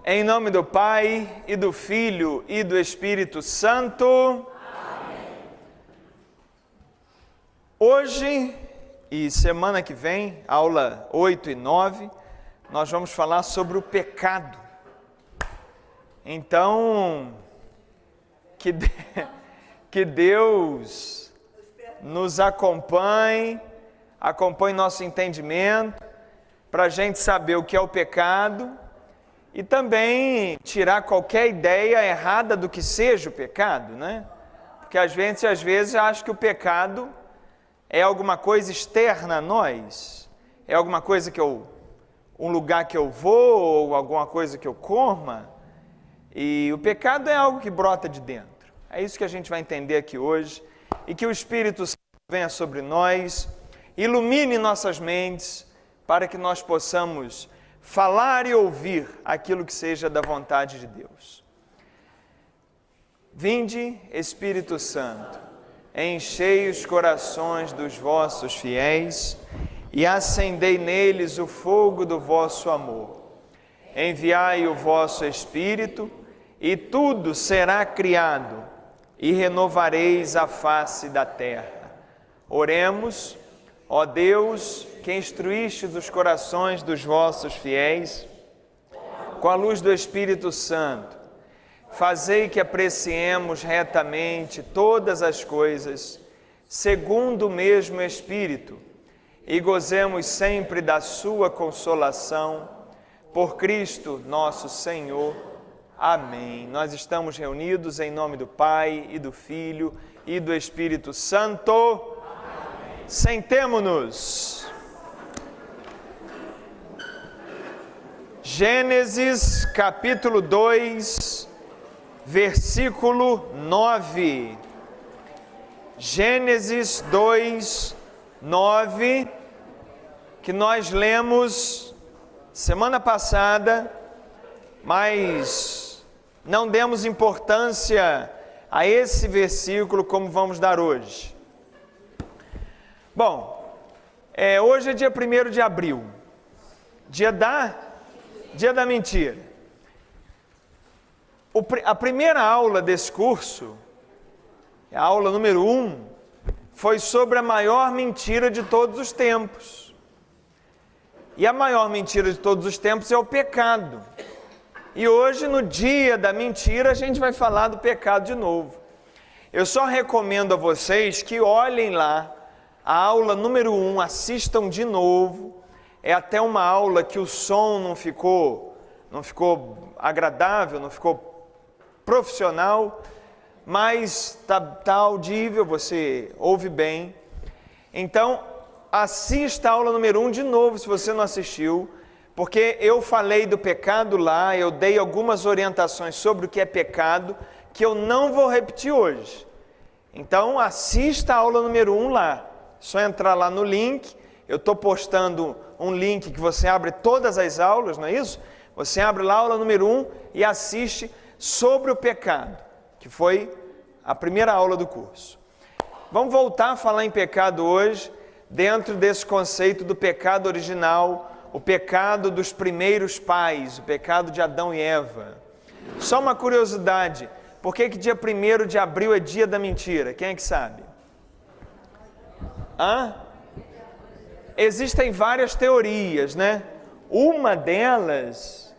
Em nome do Pai, e do Filho, e do Espírito Santo. Amém. Hoje e semana que vem, aula 8 e 9, nós vamos falar sobre o pecado. Então, que Deus nos acompanhe nosso entendimento, para a gente saber o que é o pecado, e também tirar qualquer ideia errada do que seja o pecado, né? Porque às vezes acha que o pecado é alguma coisa externa a nós, é alguma coisa um lugar que eu vou, ou alguma coisa que eu coma, e o pecado é algo que brota de dentro. É isso que a gente vai entender aqui hoje, e que o Espírito Santo venha sobre nós, ilumine nossas mentes, para que nós possamos falar e ouvir aquilo que seja da vontade de Deus. Vinde, Espírito Santo, enchei os corações dos vossos fiéis e acendei neles o fogo do vosso amor. Enviai o vosso Espírito e tudo será criado e renovareis a face da terra. Oremos, ó Deus, que instruístes os corações dos vossos fiéis, com a luz do Espírito Santo, fazei que apreciemos retamente todas as coisas, segundo o mesmo Espírito, e gozemos sempre da sua consolação, por Cristo nosso Senhor. Amém. Nós estamos reunidos em nome do Pai, e do Filho, e do Espírito Santo. Amém. Sentemo-nos. Gênesis capítulo 2, versículo 9. Gênesis 2, 9, que nós lemos semana passada, mas não demos importância a esse versículo como vamos dar hoje. Bom, hoje é dia 1º de abril, dia da mentira. A primeira aula desse curso, a aula número 1, foi sobre a maior mentira de todos os tempos. E a maior mentira de todos os tempos é o pecado. E hoje, no dia da mentira, a gente vai falar do pecado de novo. Eu só recomendo a vocês que olhem lá a aula número 1, assistam de novo. É até uma aula que o som não ficou agradável, não ficou profissional, mas tá audível, você ouve bem. Então, assista a aula número 1 de novo, se você não assistiu, porque eu falei do pecado lá, eu dei algumas orientações sobre o que é pecado, que eu não vou repetir hoje. Então, assista a aula número 1 lá, só entrar lá no link. Eu estou postando um link que você abre todas as aulas, não é isso? Você abre lá a aula número 1 e assiste sobre o pecado, que foi a primeira aula do curso. Vamos voltar a falar em pecado hoje, dentro desse conceito do pecado original, o pecado dos primeiros pais, o pecado de Adão e Eva. Só uma curiosidade, por que dia 1º de abril é dia da mentira? Quem é que sabe? Existem várias teorias, né? Uma delas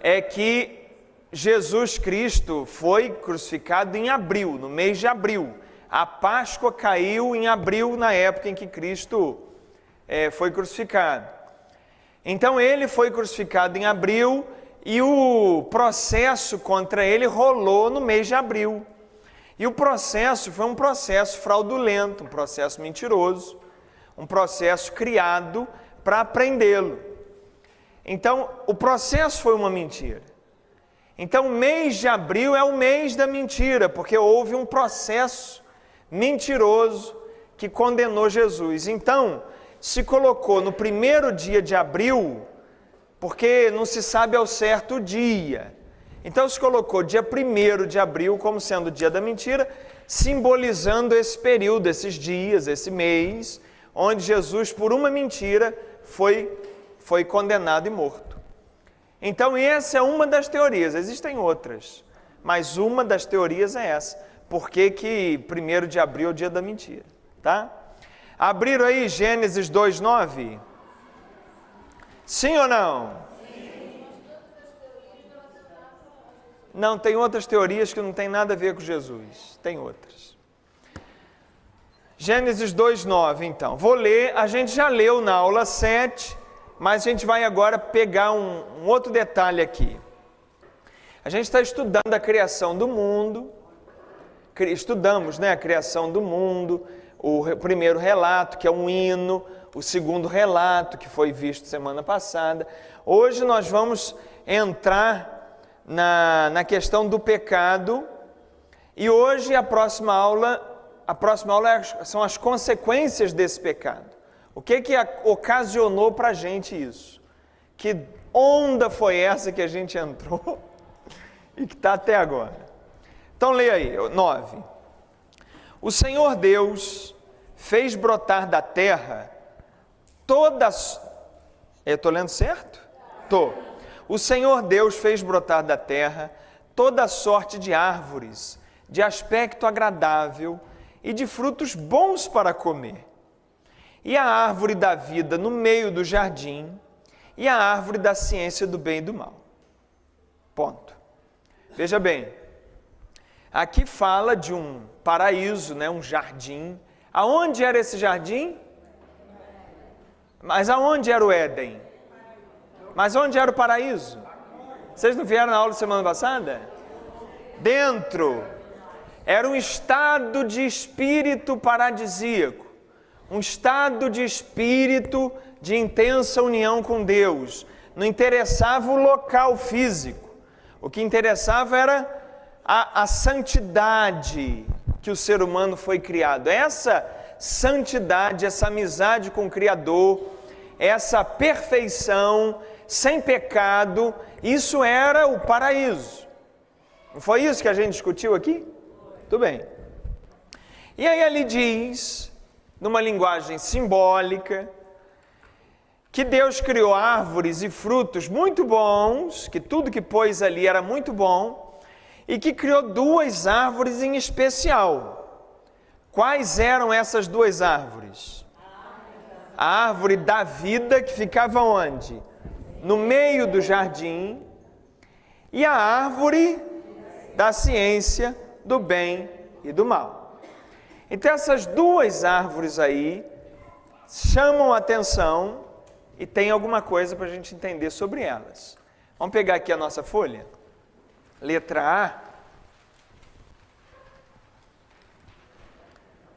é que Jesus Cristo foi crucificado em abril, no mês de abril. A Páscoa caiu em abril, na época em que Cristo foi crucificado. Então ele foi crucificado em abril e o processo contra ele rolou no mês de abril. E o processo foi um processo fraudulento, um processo mentiroso, um processo criado para prendê-lo. Então, o processo foi uma mentira. Então, o mês de abril é o mês da mentira, porque houve um processo mentiroso que condenou Jesus. Então, se colocou no 1º dia de abril, porque não se sabe ao certo o dia. Então, se colocou dia 1º de abril como sendo o dia da mentira, simbolizando esse período, esses dias, esse mês, onde Jesus, por uma mentira, foi condenado e morto. Então essa é uma das teorias, existem outras, mas uma das teorias é essa. Por que 1º de abril é o dia da mentira, tá? Abriram aí Gênesis 2:9? Sim ou não? Sim. Não, tem outras teorias que não tem nada a ver com Jesus, tem outras. Gênesis 2:9, então. Vou ler, a gente já leu na aula 7, mas a gente vai agora pegar um outro detalhe aqui. A gente está estudando a criação do mundo, estudamos, né, a criação do mundo, o primeiro relato, que é um hino, o segundo relato, que foi visto semana passada. Hoje nós vamos entrar na questão do pecado, e hoje a próxima aula são as consequências desse pecado. O que ocasionou para a gente isso? Que onda foi essa que a gente entrou e que está até agora? Então leia aí, 9. O Senhor Deus fez brotar da terra todas... Eu estou lendo certo? Estou. O Senhor Deus fez brotar da terra toda sorte de árvores, de aspecto agradável e de frutos bons para comer. E a árvore da vida no meio do jardim, e a árvore da ciência do bem e do mal. Ponto. Veja bem, aqui fala de um paraíso, né, um jardim. Aonde era esse jardim? Mas aonde era o Éden? Mas onde era o paraíso? Vocês não vieram na aula semana passada? Dentro. Era um estado de espírito paradisíaco, um estado de espírito de intensa união com Deus. Não interessava o local físico, o que interessava era a santidade que o ser humano foi criado. Essa santidade, essa amizade com o Criador, essa perfeição, sem pecado, isso era o paraíso. Não foi isso que a gente discutiu aqui? Tudo bem. E aí ele diz, numa linguagem simbólica, que Deus criou árvores e frutos muito bons, que tudo que pôs ali era muito bom, e que criou 2 árvores em especial. Quais eram essas 2 árvores? A árvore da vida, que ficava onde? No meio do jardim, e a árvore da ciência do bem e do mal. Então essas 2 árvores aí chamam a atenção e tem alguma coisa para a gente entender sobre elas. Vamos pegar aqui a nossa folha. Letra A.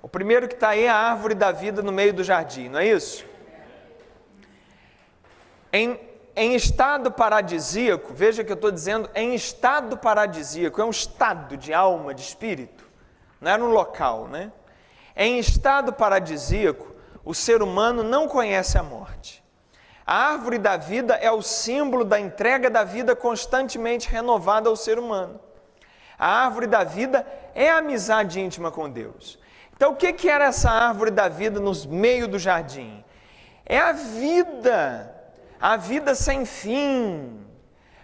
O primeiro que está aí é a árvore da vida no meio do jardim, não é isso? Em estado paradisíaco, veja que eu estou dizendo em estado paradisíaco, é um estado de alma, de espírito, não era um local, né? Em estado paradisíaco, o ser humano não conhece a morte. A árvore da vida é o símbolo da entrega da vida constantemente renovada ao ser humano. A árvore da vida é a amizade íntima com Deus. Então o que era essa árvore da vida no meio do jardim? É a vida sem fim,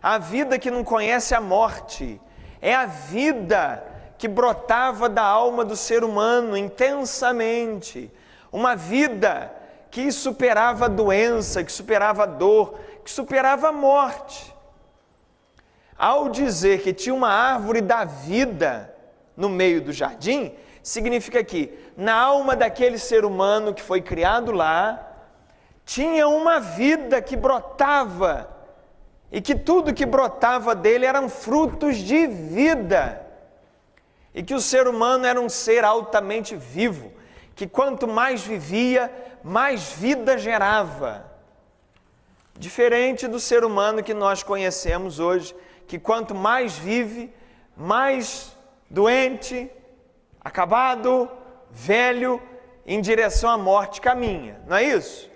a vida que não conhece a morte, é a vida que brotava da alma do ser humano intensamente, uma vida que superava a doença, que superava a dor, que superava a morte. Ao dizer que tinha uma árvore da vida no meio do jardim, significa que na alma daquele ser humano que foi criado lá, tinha uma vida que brotava, e que tudo que brotava dele eram frutos de vida, e que o ser humano era um ser altamente vivo, que quanto mais vivia, mais vida gerava. Diferente do ser humano que nós conhecemos hoje, que quanto mais vive, mais doente, acabado, velho, em direção à morte caminha, não é isso?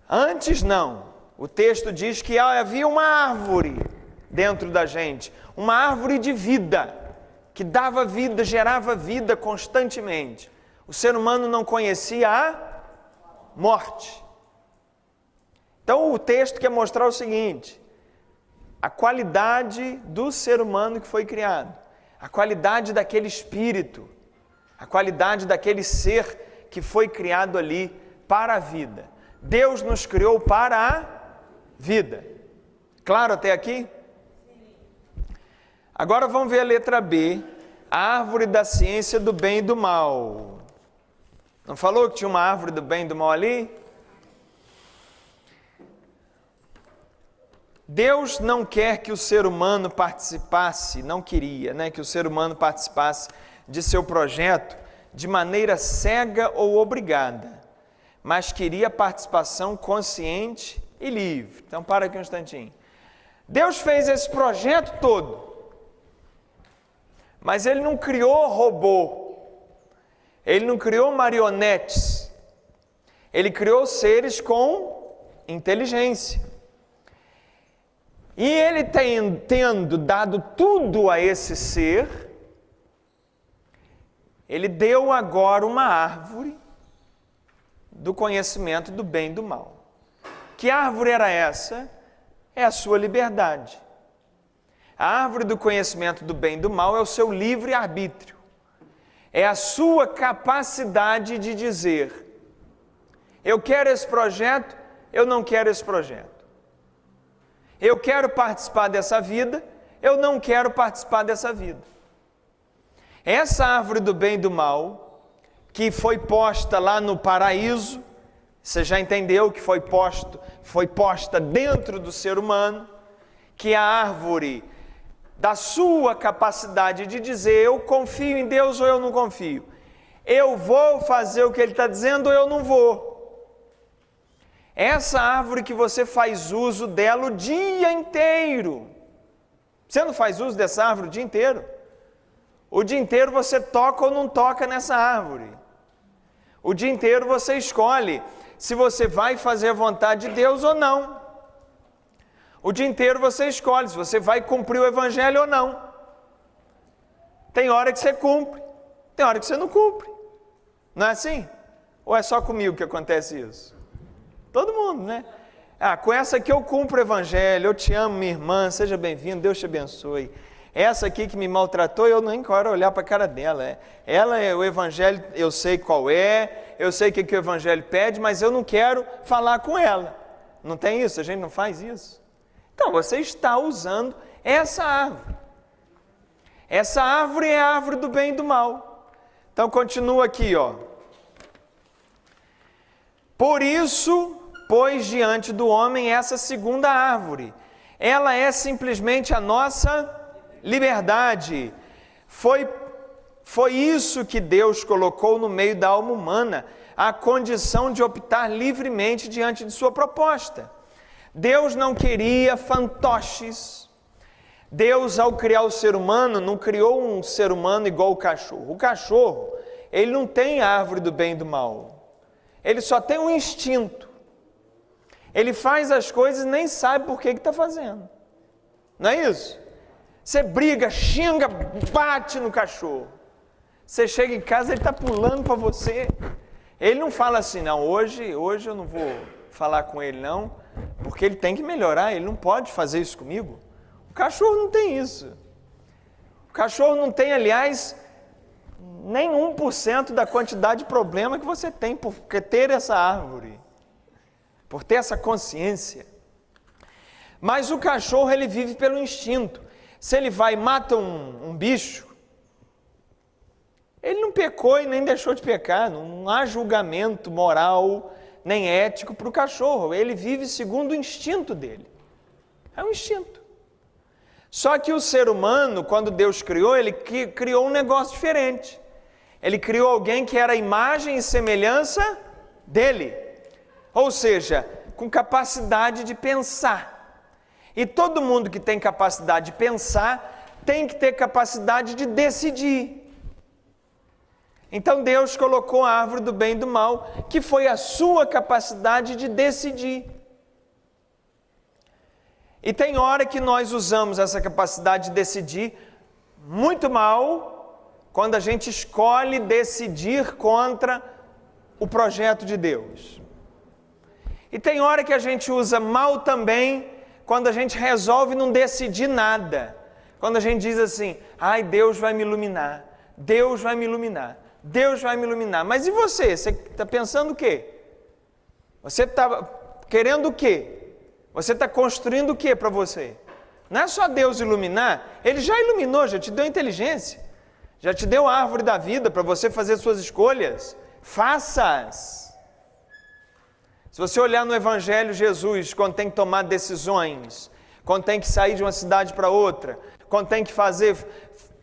Antes não, o texto diz que havia uma árvore dentro da gente, uma árvore de vida, que dava vida, gerava vida constantemente. O ser humano não conhecia a morte. Então o texto quer mostrar o seguinte, a qualidade do ser humano que foi criado, a qualidade daquele espírito, a qualidade daquele ser que foi criado ali para a vida. Deus nos criou para a vida. Claro até aqui? Agora vamos ver a letra B, a árvore da ciência do bem e do mal. Não falou que tinha uma árvore do bem e do mal ali? Deus não quer que o ser humano participasse, não queria, que o ser humano participasse de seu projeto de maneira cega ou obrigada, mas queria participação consciente e livre. Então, para aqui um instantinho. Deus fez esse projeto todo, mas Ele não criou robô, Ele não criou marionetes, Ele criou seres com inteligência. E Ele tendo dado tudo a esse ser, Ele deu agora uma árvore do conhecimento do bem e do mal. Que árvore era essa? É a sua liberdade. A árvore do conhecimento do bem e do mal é o seu livre-arbítrio. É a sua capacidade de dizer: eu quero esse projeto, eu não quero esse projeto. Eu quero participar dessa vida, eu não quero participar dessa vida. Essa árvore do bem e do mal, que foi posta lá no paraíso, você já entendeu que foi posta dentro do ser humano, que é a árvore da sua capacidade de dizer: eu confio em Deus ou eu não confio. Eu vou fazer o que Ele está dizendo ou eu não vou. Essa árvore que você faz uso dela o dia inteiro. Você não faz uso dessa árvore o dia inteiro? O dia inteiro você toca ou não toca nessa árvore. O dia inteiro você escolhe se você vai fazer a vontade de Deus ou não. O dia inteiro você escolhe se você vai cumprir o evangelho ou não. Tem hora que você cumpre, tem hora que você não cumpre. Não é assim? Ou é só comigo que acontece isso? Todo mundo, né? Com essa aqui eu cumpro o evangelho, eu te amo, minha irmã, seja bem-vindo, Deus te abençoe. Essa aqui que me maltratou, eu nem quero olhar para a cara dela. Ela é o evangelho, eu sei qual é, eu sei o que o evangelho pede, mas eu não quero falar com ela. Não tem isso? A gente não faz isso? Então, você está usando essa árvore. Essa árvore é a árvore do bem e do mal. Então, continua aqui, ó. Por isso, pôs diante do homem essa segunda árvore. Ela é simplesmente a nossa liberdade. Foi isso que Deus colocou no meio da alma humana, a condição de optar livremente diante de sua proposta. Deus não queria fantoches. Deus, ao criar o ser humano, não criou um ser humano igual o cachorro. O cachorro, ele não tem a árvore do bem e do mal. Ele só tem um instinto. Ele faz as coisas e nem sabe por que está fazendo. Não é isso? Você briga, xinga, bate no cachorro. Você chega em casa, ele está pulando para você. Ele não fala assim: não, hoje eu não vou falar com ele não, porque ele tem que melhorar, ele não pode fazer isso comigo. O cachorro não tem isso. O cachorro não tem, aliás, nem 1% da quantidade de problema que você tem por ter essa árvore, por ter essa consciência. Mas o cachorro, ele vive pelo instinto. Se ele vai e mata um bicho, ele não pecou e nem deixou de pecar. Não há julgamento moral nem ético para o cachorro. Ele vive segundo o instinto dele. É um instinto. Só que o ser humano, quando Deus criou, ele criou um negócio diferente. Ele criou alguém que era a imagem e semelhança dele. Ou seja, com capacidade de pensar. E todo mundo que tem capacidade de pensar, tem que ter capacidade de decidir. Então Deus colocou a árvore do bem e do mal, que foi a sua capacidade de decidir. E tem hora que nós usamos essa capacidade de decidir muito mal, quando a gente escolhe decidir contra o projeto de Deus. E tem hora que a gente usa mal também, quando a gente resolve não decidir nada. Quando a gente diz assim, ai, Deus vai me iluminar, Deus vai me iluminar, Deus vai me iluminar. Mas e você? Você está pensando o quê? Você está querendo o quê? Você está construindo o quê para você? Não é só Deus iluminar, Ele já iluminou, já te deu inteligência, já te deu a árvore da vida para você fazer suas escolhas. Faça-as. Se você olhar no Evangelho, Jesus, quando tem que tomar decisões, quando tem que sair de uma cidade para outra, quando tem que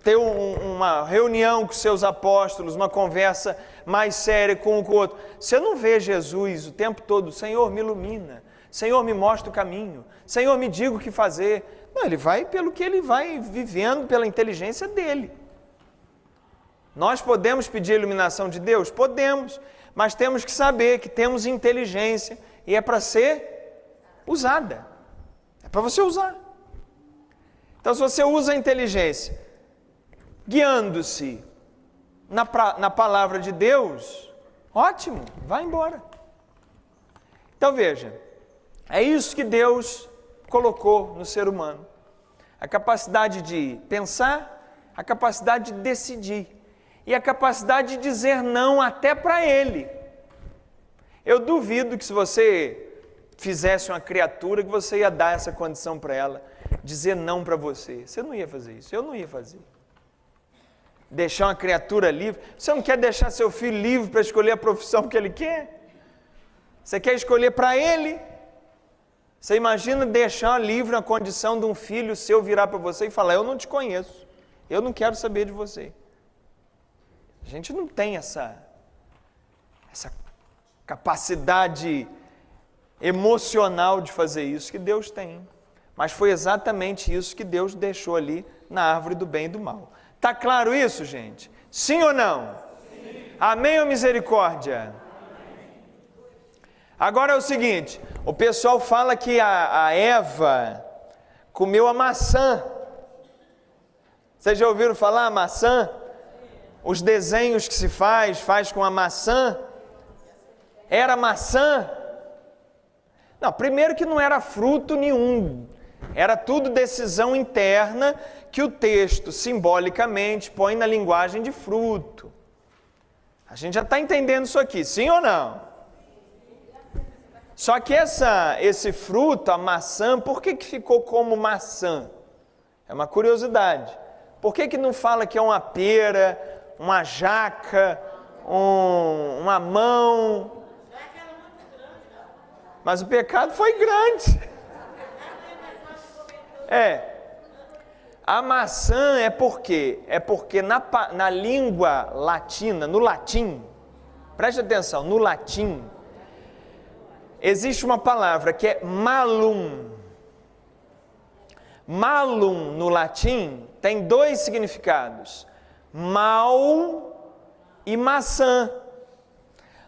ter uma reunião com seus apóstolos, uma conversa mais séria com o outro, você não vê Jesus o tempo todo, Senhor, me ilumina, Senhor, me mostra o caminho, Senhor, me diga o que fazer. Não, ele vai pelo que ele vai vivendo, pela inteligência dele. Nós podemos pedir a iluminação de Deus? Podemos, mas temos que saber que temos inteligência e é para ser usada. É para você usar. Então, se você usa a inteligência, guiando-se na palavra de Deus, ótimo, vai embora. Então, veja, é isso que Deus colocou no ser humano. A capacidade de pensar, a capacidade de decidir e a capacidade de dizer não até para Ele. Eu duvido que se você fizesse uma criatura, que você ia dar essa condição para ela, dizer não para você. Você não ia fazer isso, eu não ia fazer. Deixar uma criatura livre. Você não quer deixar seu filho livre para escolher a profissão que ele quer? Você quer escolher para ele? Você imagina deixar livre a condição de um filho seu virar para você e falar, eu não te conheço, eu não quero saber de você. A gente não tem essa capacidade emocional de fazer isso que Deus tem. Mas foi exatamente isso que Deus deixou ali na árvore do bem e do mal. Está claro isso, gente? Sim ou não? Sim. Amém ou misericórdia? Amém. Agora é o seguinte, o pessoal fala que a Eva comeu a maçã. Vocês já ouviram falar a maçã? Os desenhos que se faz com a maçã. Era maçã? Não, primeiro que não era fruto nenhum. Era tudo decisão interna que o texto simbolicamente põe na linguagem de fruto. A gente já está entendendo isso aqui, sim ou não? Só que esse fruto, a maçã, por que ficou como maçã? É uma curiosidade. Por que não fala que é uma pera, uma jaca, um mamão? Mas o pecado foi grande. A maçã é por quê? É porque na língua latina, no latim, preste atenção, no latim, existe uma palavra que é malum. Malum, no latim, tem dois significados, mal e maçã.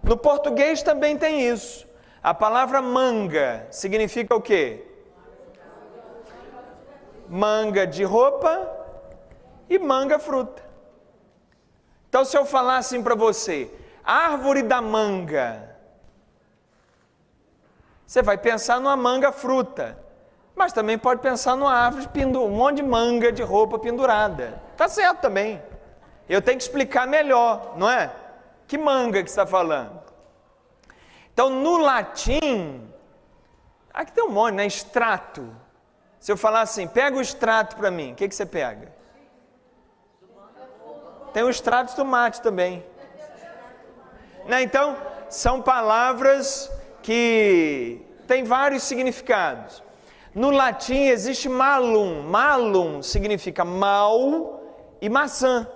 No português também tem isso. A palavra manga significa o quê? Manga de roupa e manga fruta. Então, se eu falar assim para você, árvore da manga, você vai pensar numa manga fruta, mas também pode pensar numa árvore, um monte de manga de roupa pendurada. Tá certo também. Eu tenho que explicar melhor, não é? Que manga que você está falando? Então, no latim, aqui tem um monte, né? Extrato. Se eu falar assim, pega o extrato para mim, o que você pega? Tem o extrato de tomate também. Né? Então, são palavras que têm vários significados. No latim existe malum. Malum significa mal e maçã.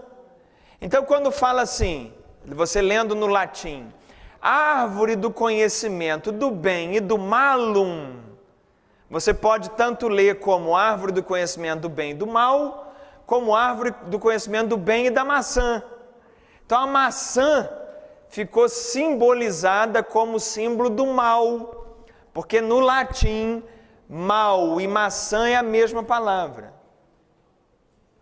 Então, quando fala assim, você lendo no latim, árvore do conhecimento do bem e do malum, você pode tanto ler como árvore do conhecimento do bem e do mal, como árvore do conhecimento do bem e da maçã. Então a maçã ficou simbolizada como símbolo do mal, porque no latim, mal e maçã é a mesma palavra.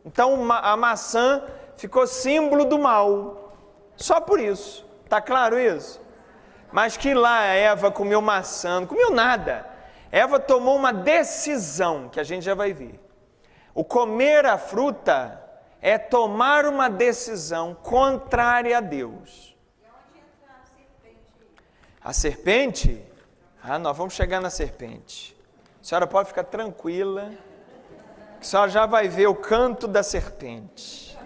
Então a maçã ficou símbolo do mal, só por isso. Está claro isso? Mas que lá a Eva comeu maçã, não comeu nada. Eva tomou uma decisão, que a gente já vai ver. O comer a fruta é tomar uma decisão contrária a Deus. E onde entra a serpente? A serpente? Nós vamos chegar na serpente. A senhora pode ficar tranquila, que a senhora já vai ver o canto da serpente.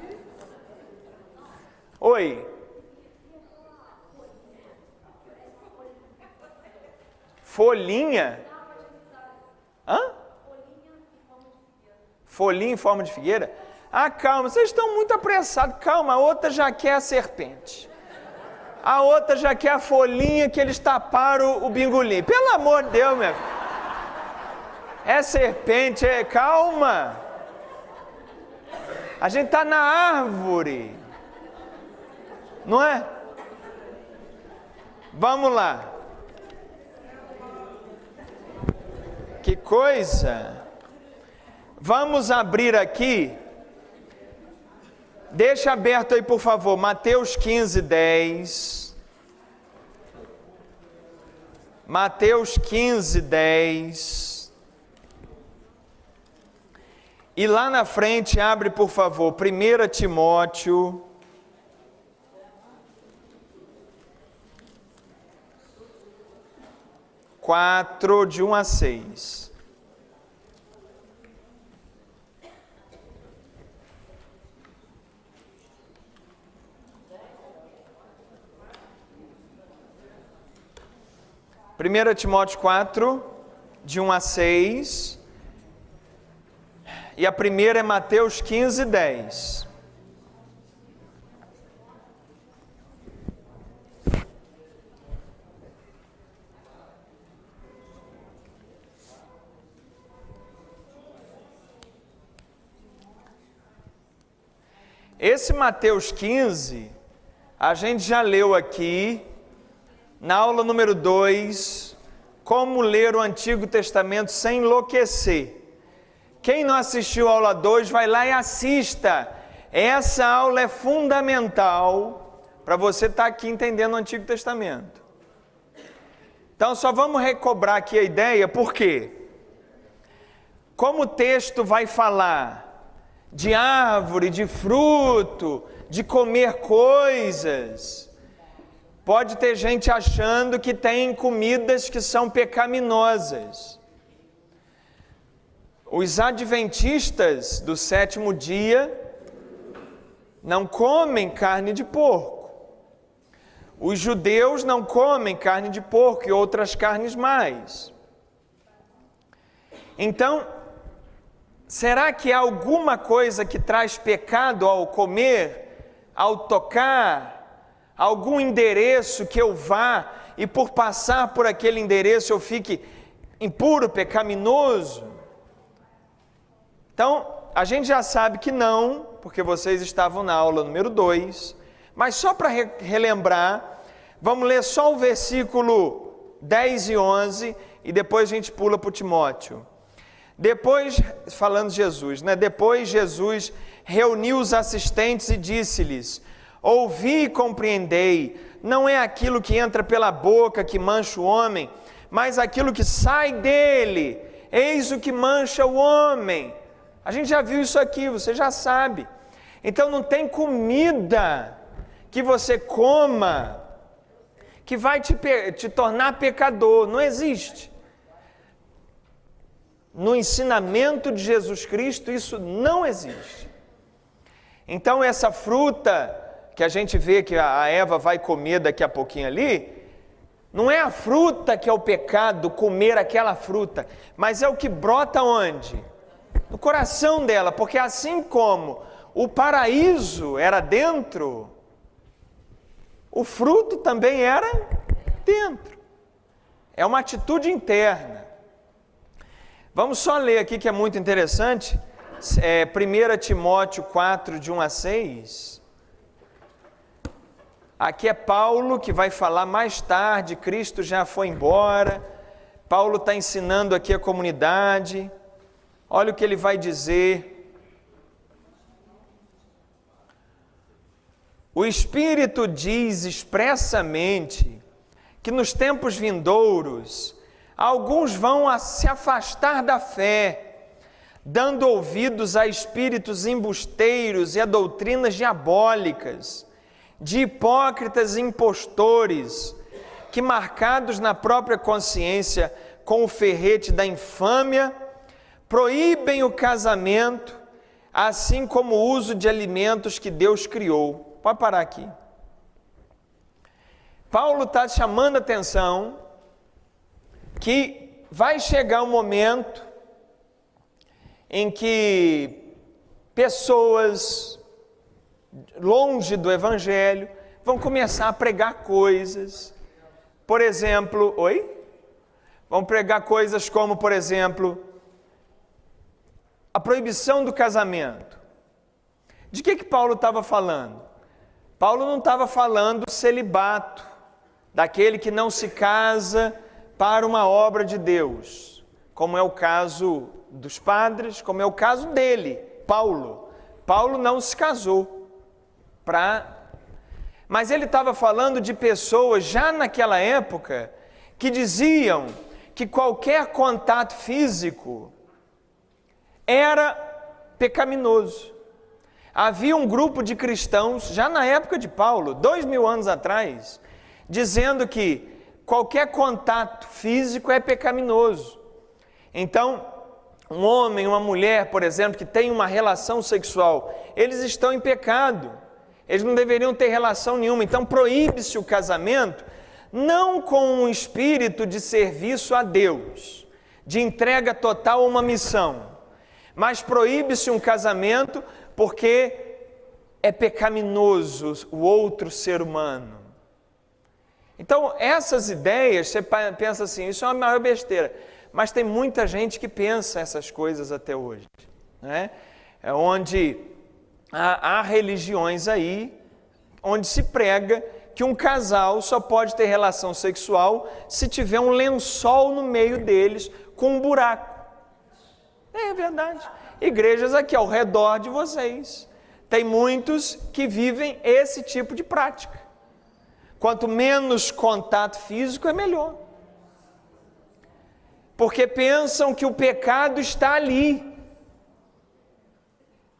Oi. Folhinha? Hã? Folhinha em forma de figueira? Calma, vocês estão muito apressados. Calma, a outra já quer a serpente. A outra já quer a folhinha que eles taparam o bingolim. Pelo amor de Deus, meu filho. É serpente, calma. A gente está na árvore. Não é? Vamos lá. Que coisa. Vamos abrir aqui. Deixa aberto aí, por favor, Mateus 15, 10. Mateus 15, 10. E lá na frente, abre, por favor, 1 Timóteo. Quatro, de 1 a 6. Primeira Timóteo 4, de 1 a 6. E a primeira é Mateus 15, 10. Esse Mateus 15, a gente já leu aqui, na aula número 2, como ler o Antigo Testamento sem enlouquecer. Quem não assistiu a aula 2, vai lá e assista. Essa aula é fundamental para você estar aqui entendendo o Antigo Testamento. Então, só vamos recobrar aqui a ideia, por quê? Como o texto vai falar de árvore, de fruto, de comer coisas, pode ter gente achando que tem comidas que são pecaminosas. Os adventistas do sétimo dia não comem carne de porco. Os judeus não comem carne de porco e outras carnes mais. Então, será que há alguma coisa que traz pecado ao comer, ao tocar, algum endereço que eu vá e por passar por aquele endereço eu fique impuro, pecaminoso? Então, a gente já sabe que não, porque vocês estavam na aula número 2, mas só para relembrar, vamos ler só o versículo 10 e 11 e depois a gente pula para o Timóteo. Depois, falando de Jesus, né? Depois Jesus reuniu os assistentes e disse-lhes: ouvi e compreendei, não é aquilo que entra pela boca que mancha o homem, mas aquilo que sai dele, eis o que mancha o homem. A gente já viu isso aqui, você já sabe. Então não tem comida que você coma que vai te tornar pecador, não existe. No ensinamento de Jesus Cristo, isso não existe. Então, essa fruta que a gente vê que a Eva vai comer daqui a pouquinho ali, não é a fruta que é o pecado, comer aquela fruta, mas é o que brota onde? No coração dela, porque assim como o paraíso era dentro, o fruto também era dentro. É uma atitude interna. Vamos só ler aqui que é muito interessante, 1 Timóteo 4, de 1 a 6. Aqui é Paulo que vai falar mais tarde, Cristo já foi embora, Paulo está ensinando aqui a comunidade, olha o que ele vai dizer. O Espírito diz expressamente que nos tempos vindouros Alguns vão se afastar da fé, dando ouvidos a espíritos embusteiros e a doutrinas diabólicas, de hipócritas e impostores, que, marcados na própria consciência com o ferrete da infâmia, proíbem o casamento, assim como o uso de alimentos que Deus criou. Pode parar aqui. Paulo está chamando a atenção que vai chegar um momento em que pessoas longe do Evangelho vão começar a pregar coisas, por exemplo, vão pregar coisas como, por exemplo, a proibição do casamento. De que Paulo estava falando? Paulo não estava falando do celibato, daquele que não se casa para uma obra de Deus, como é o caso dos padres, como é o caso dele, Paulo. Paulo não se casou mas ele estava falando de pessoas já naquela época que diziam que qualquer contato físico era pecaminoso. Havia um grupo de cristãos, já na época de Paulo, 2000 anos atrás, dizendo que qualquer contato físico é pecaminoso. Então, um homem, uma mulher, por exemplo, que tem uma relação sexual, eles estão em pecado, eles não deveriam ter relação nenhuma. Então, proíbe-se o casamento, não com um espírito de serviço a Deus, de entrega total a uma missão, mas proíbe-se um casamento porque é pecaminoso o outro ser humano. Então, essas ideias, você pensa assim, isso é uma maior besteira, mas tem muita gente que pensa essas coisas até hoje, né? É onde há religiões aí, onde se prega que um casal só pode ter relação sexual se tiver um lençol no meio deles com um buraco. É verdade. Igrejas aqui ao redor de vocês, tem muitos que vivem esse tipo de prática. Quanto menos contato físico, é melhor. Porque pensam que o pecado está ali.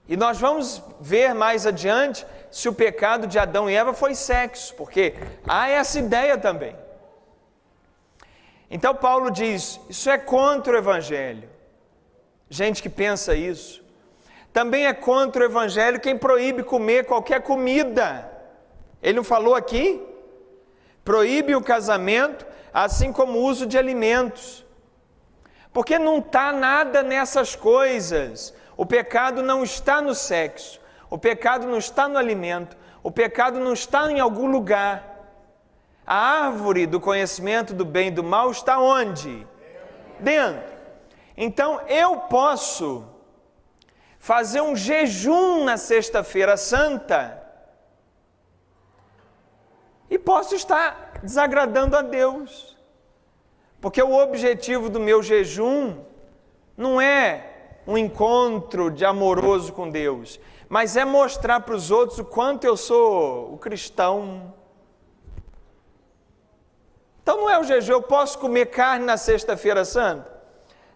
E nós vamos ver mais adiante se o pecado de Adão e Eva foi sexo, porque há essa ideia também. Então Paulo diz, isso é contra o Evangelho. Gente que pensa isso. Também é contra o Evangelho quem proíbe comer qualquer comida. Ele não falou aqui? Proíbe o casamento, assim como o uso de alimentos. Porque não está nada nessas coisas. O pecado não está no sexo. O pecado não está no alimento. O pecado não está em algum lugar. A árvore do conhecimento do bem e do mal está onde? Dentro. Então eu posso fazer um jejum na sexta-feira santa e posso estar desagradando a Deus, porque o objetivo do meu jejum não é um encontro de amoroso com Deus, mas é mostrar para os outros o quanto eu sou o cristão. Então não é o jejum, eu posso comer carne na sexta-feira santa?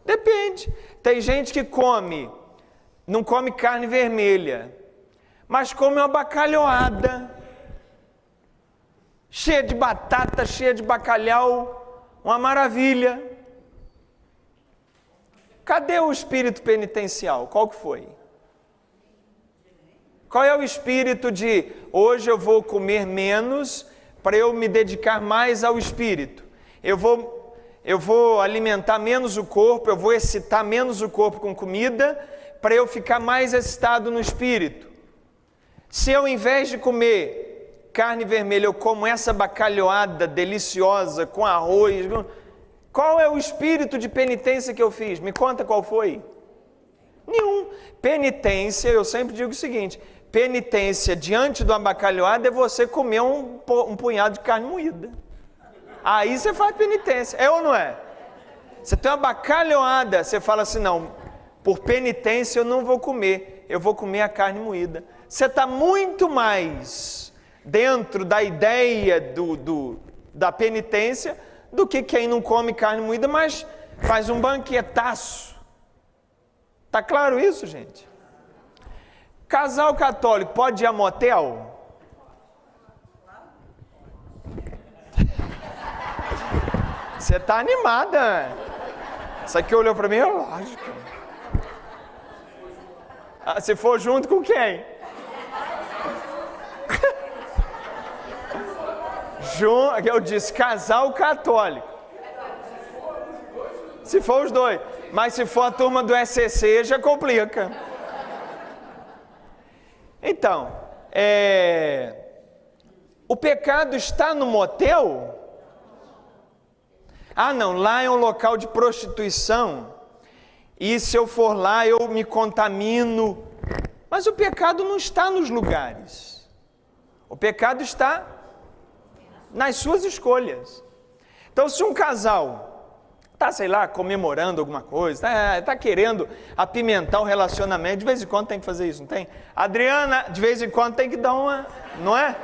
Depende, tem gente que não come carne vermelha, mas come uma bacalhoada, cheia de batata, cheia de bacalhau, uma maravilha. Cadê o espírito penitencial? Qual que foi? Qual é o espírito de hoje eu vou comer menos para eu me dedicar mais ao espírito? Eu vou alimentar menos o corpo, eu vou excitar menos o corpo com comida para eu ficar mais excitado no espírito. Se eu, ao invés de comer carne vermelha, eu como essa bacalhoada deliciosa com arroz, qual é o espírito de penitência que eu fiz? Me conta qual foi. Nenhum. Penitência, eu sempre digo o seguinte, penitência diante do abacalhoado é você comer um punhado de carne moída. Aí você faz penitência, é ou não é? Você tem uma bacalhoada, você fala assim, não, por penitência eu não vou comer, eu vou comer a carne moída. Você está muito mais dentro da ideia da penitência do que quem não come carne moída, mas faz um banquetaço. Tá claro isso, gente? Casal católico pode ir a motel? Você tá animada. Isso aqui olhou para mim, é lógico. Ah, se for junto com quem? Eu disse casal católico. Se for os dois. Mas se for a turma do SCC, já complica. Então, o pecado está no motel? Ah, não, lá é um local de prostituição. E se eu for lá, eu me contamino. Mas o pecado não está nos lugares. O pecado está nas suas escolhas. Então, se um casal está, sei lá, comemorando alguma coisa, está querendo apimentar o relacionamento, de vez em quando tem que fazer isso, não tem? Adriana, de vez em quando tem que dar uma, não é?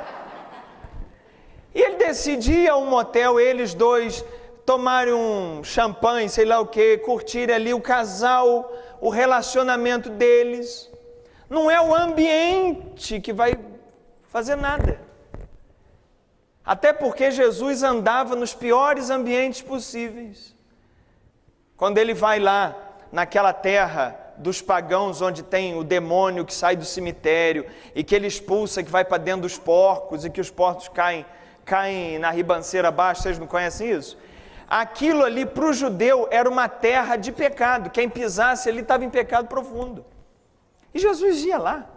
E ele decide ir a um motel, eles dois tomarem um champanhe, sei lá o que, curtirem ali o casal, o relacionamento deles. Não é o ambiente que vai fazer nada. Até porque Jesus andava nos piores ambientes possíveis. Quando ele vai lá, naquela terra dos pagãos, onde tem o demônio que sai do cemitério, e que ele expulsa, que vai para dentro dos porcos, e que os porcos caem na ribanceira abaixo, vocês não conhecem isso? Aquilo ali para o judeu era uma terra de pecado, quem pisasse ali estava em pecado profundo. E Jesus ia lá,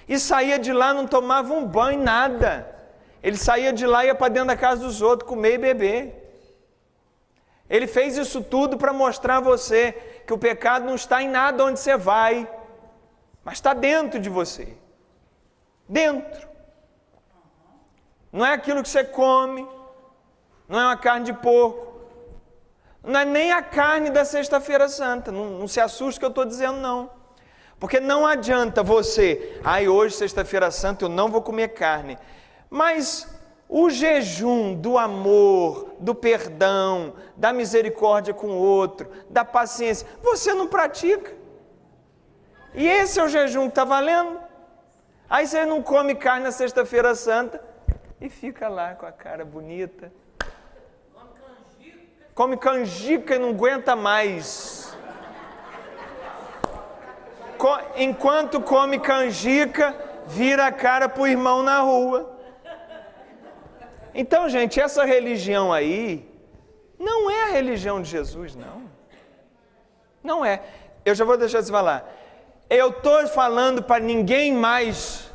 e saía de lá, não tomava um banho, nada. Ele saía de lá e ia para dentro da casa dos outros, comer e beber. Ele fez isso tudo para mostrar a você que o pecado não está em nada onde você vai, mas está dentro de você. Dentro. Não é aquilo que você come, não é uma carne de porco, não é nem a carne da Sexta-feira Santa. Não se assuste que eu estou dizendo não. Porque não adianta você, hoje, Sexta-feira Santa, eu não vou comer carne. Mas o jejum do amor, do perdão, da misericórdia com o outro, da paciência, você não pratica. E esse é o jejum que está valendo. Aí você não come carne na Sexta-feira Santa e fica lá com a cara bonita. Come canjica e não aguenta mais. Enquanto come canjica, vira a cara para o irmão na rua. Então, gente, essa religião aí não é a religião de Jesus, não. Não é. Eu já vou deixar você falar. Eu estou falando para ninguém mais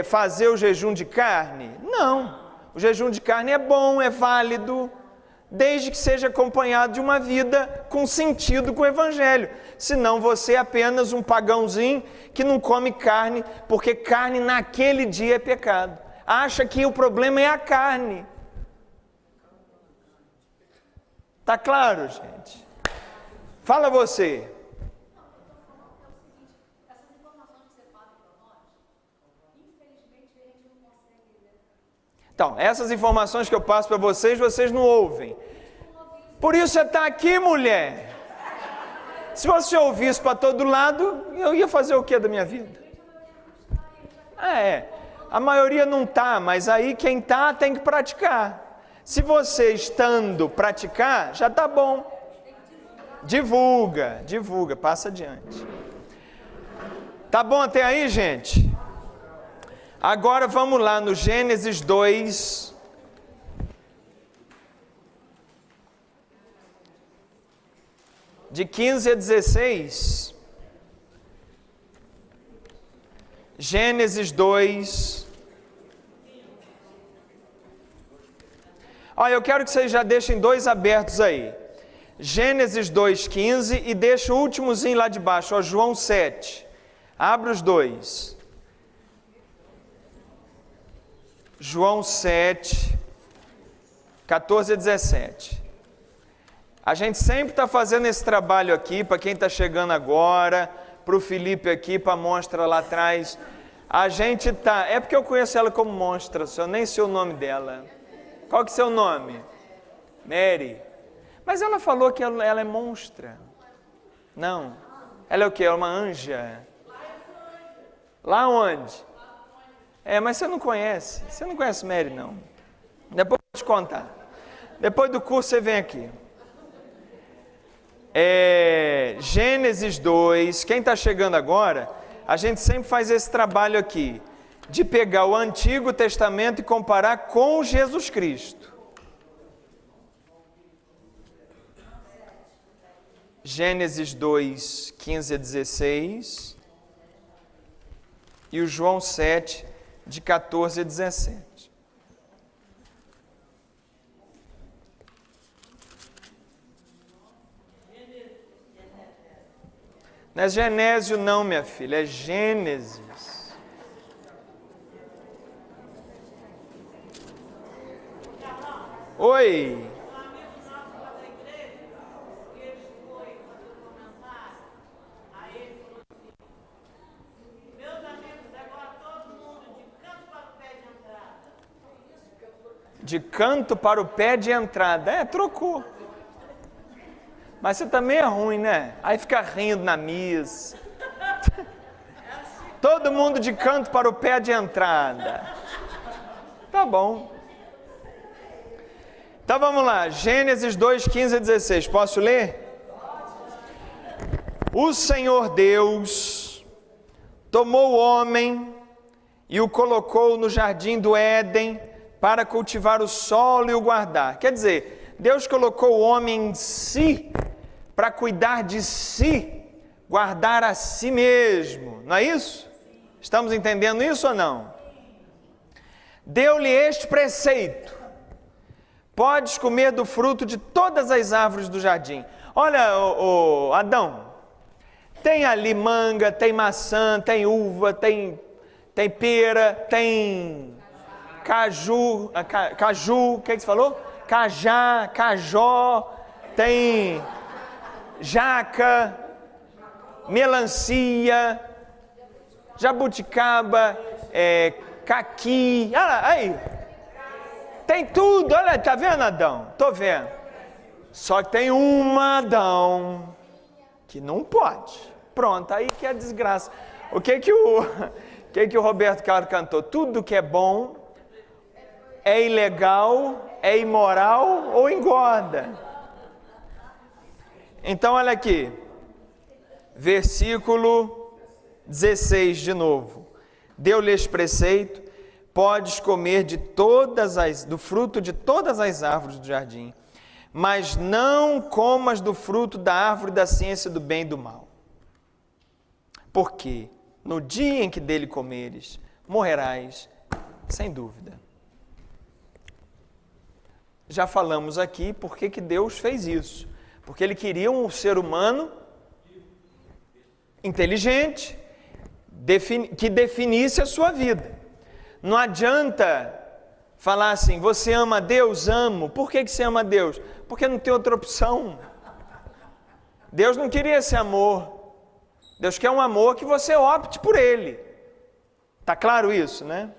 fazer o jejum de carne? Não. O jejum de carne é bom, é válido, desde que seja acompanhado de uma vida com sentido com o Evangelho. Senão você é apenas um pagãozinho que não come carne, porque carne naquele dia é pecado. Acha que o problema é a carne. Tá claro, gente? Fala você. Essas informações que você passa para nós, infelizmente a gente não consegue ler. Então, essas informações que eu passo para vocês não ouvem. Por isso você está aqui, mulher. Se você ouvisse para todo lado, eu ia fazer o que da minha vida? A maioria não está, mas aí quem está tem que praticar. Se você estando praticar, já está bom. Divulga, passa adiante. Tá bom até aí, gente? Agora vamos lá no Gênesis 2. De 15 a 16. Gênesis 2. Olha, eu quero que vocês já deixem dois abertos aí. Gênesis 2:15 e deixa o últimozinho lá de baixo, João 7. Abre os dois. João 7, 14 a 17. A gente sempre está fazendo esse trabalho aqui, para quem está chegando agora, para o Felipe aqui, para a Monstra lá atrás. A gente está... É porque eu conheço ela como Monstra, eu nem sei o nome dela. Qual que é o seu nome? Mary. Mas ela falou que ela é monstra. Não. Ela é o quê? Ela é uma anja. Lá onde? Mas você não conhece. Você não conhece Mary, não. Depois eu vou te contar. Depois do curso você vem aqui. Gênesis 2. Quem está chegando agora, a gente sempre faz esse trabalho aqui, de pegar o Antigo Testamento e comparar com Jesus Cristo. Gênesis 2, 15 a 16 e o João 7, de 14 a 17. Não é Genésio não, minha filha, é Gênesis. Oi. De canto para o pé de entrada. Trocou. Mas você também é ruim, né? Aí fica rindo na missa. Todo mundo de canto para o pé de entrada. Tá bom. Então vamos lá. Gênesis 2, 15 a 16. Posso ler? O Senhor Deus tomou o homem e o colocou no jardim do Éden para cultivar o solo e o guardar. Quer dizer, Deus colocou o homem em si para cuidar de si, guardar a si mesmo. Não é isso? Estamos entendendo isso ou não? Deu-lhe este preceito: podes comer do fruto de todas as árvores do jardim. Olha, Adão, tem ali manga, tem maçã, tem uva, tem pera, tem caju, o que você falou? Cajá, cajó, tem jaca, melancia, jabuticaba, caqui, olha aí, tem tudo, olha, tá vendo, Adão? Tô vendo. Só que tem uma, Adão, que não pode. Pronto, aí que é a desgraça. O que o Roberto Carlos cantou? Tudo que é bom é ilegal, é imoral ou engorda. Então, olha aqui, versículo 16 de novo. Deu-lhe esse preceito: podes comer do fruto de todas as árvores do jardim, mas não comas do fruto da árvore da ciência do bem e do mal. Porque no dia em que dele comeres, morrerás, sem dúvida. Já falamos aqui por que Deus fez isso. Porque Ele queria um ser humano inteligente, que definisse a sua vida. Não adianta falar assim: você ama a Deus? Amo. Por que você ama a Deus? Porque não tem outra opção. Deus não queria esse amor. Deus quer um amor que você opte por Ele. Tá claro isso, né?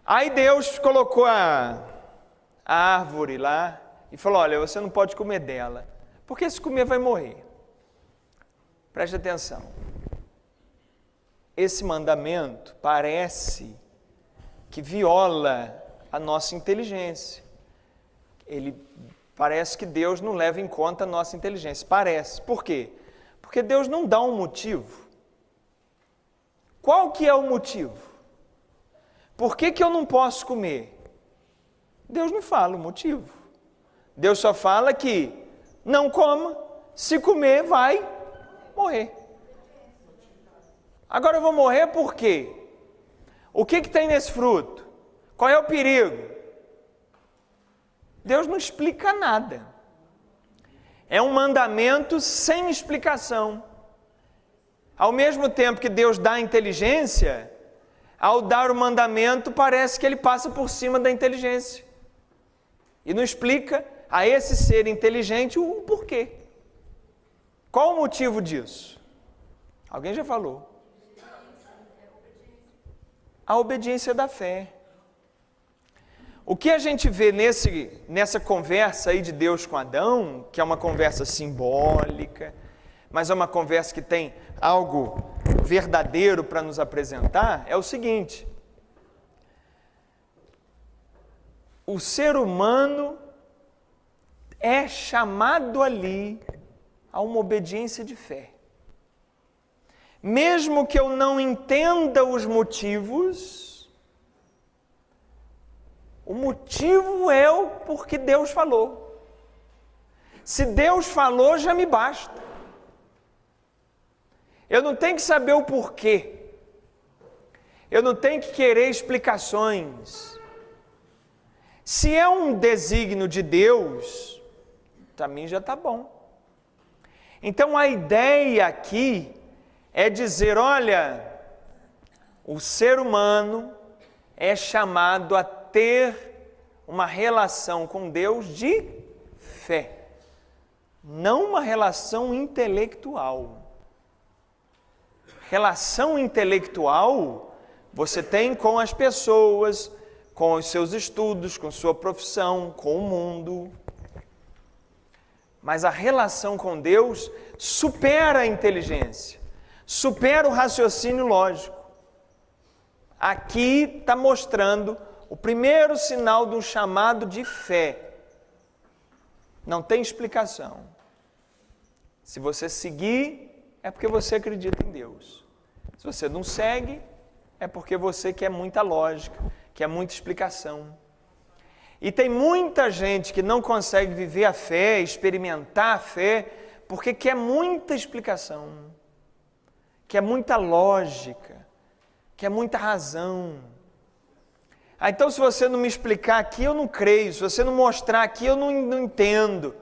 Aí Deus colocou a árvore lá e falou: olha, você não pode comer dela, porque se comer vai morrer. Preste atenção. Esse mandamento parece que viola a nossa inteligência. Parece que Deus não leva em conta a nossa inteligência. Parece. Por quê? Porque Deus não dá um motivo. Qual que é o motivo? Por que eu não posso comer? Deus não fala o motivo. Deus só fala que não coma, se comer vai morrer. Agora eu vou morrer por quê? O que tem nesse fruto? Qual é o perigo? Deus não explica nada. É um mandamento sem explicação. Ao mesmo tempo que Deus dá inteligência, ao dar o mandamento parece que Ele passa por cima da inteligência. E não explica a esse ser inteligente o porquê. Qual o motivo disso? Alguém já falou. A obediência da fé. O que a gente vê nessa conversa aí de Deus com Adão, que é uma conversa simbólica, mas é uma conversa que tem algo verdadeiro para nos apresentar, é o seguinte: o ser humano é chamado ali a uma obediência de fé. Mesmo que eu não entenda os motivos, o motivo é o porque Deus falou. Se Deus falou, já me basta. Eu não tenho que saber o porquê. Eu não tenho que querer explicações. Se é um desígnio de Deus, para mim já está bom. Então a ideia aqui é dizer, olha, o ser humano é chamado a ter uma relação com Deus de fé, não uma relação intelectual. Relação intelectual você tem com as pessoas, com os seus estudos, com sua profissão, com o mundo. Mas a relação com Deus supera a inteligência, supera o raciocínio lógico. Aqui está mostrando o primeiro sinal de um chamado de fé. Não tem explicação. Se você seguir, é porque você acredita em Deus. Se você não segue, é porque você quer muita lógica, quer muita explicação. E tem muita gente que não consegue viver a fé, experimentar a fé, porque quer muita explicação, quer muita lógica, quer muita razão. Então, se você não me explicar aqui, eu não creio. Se você não mostrar aqui, eu não entendo.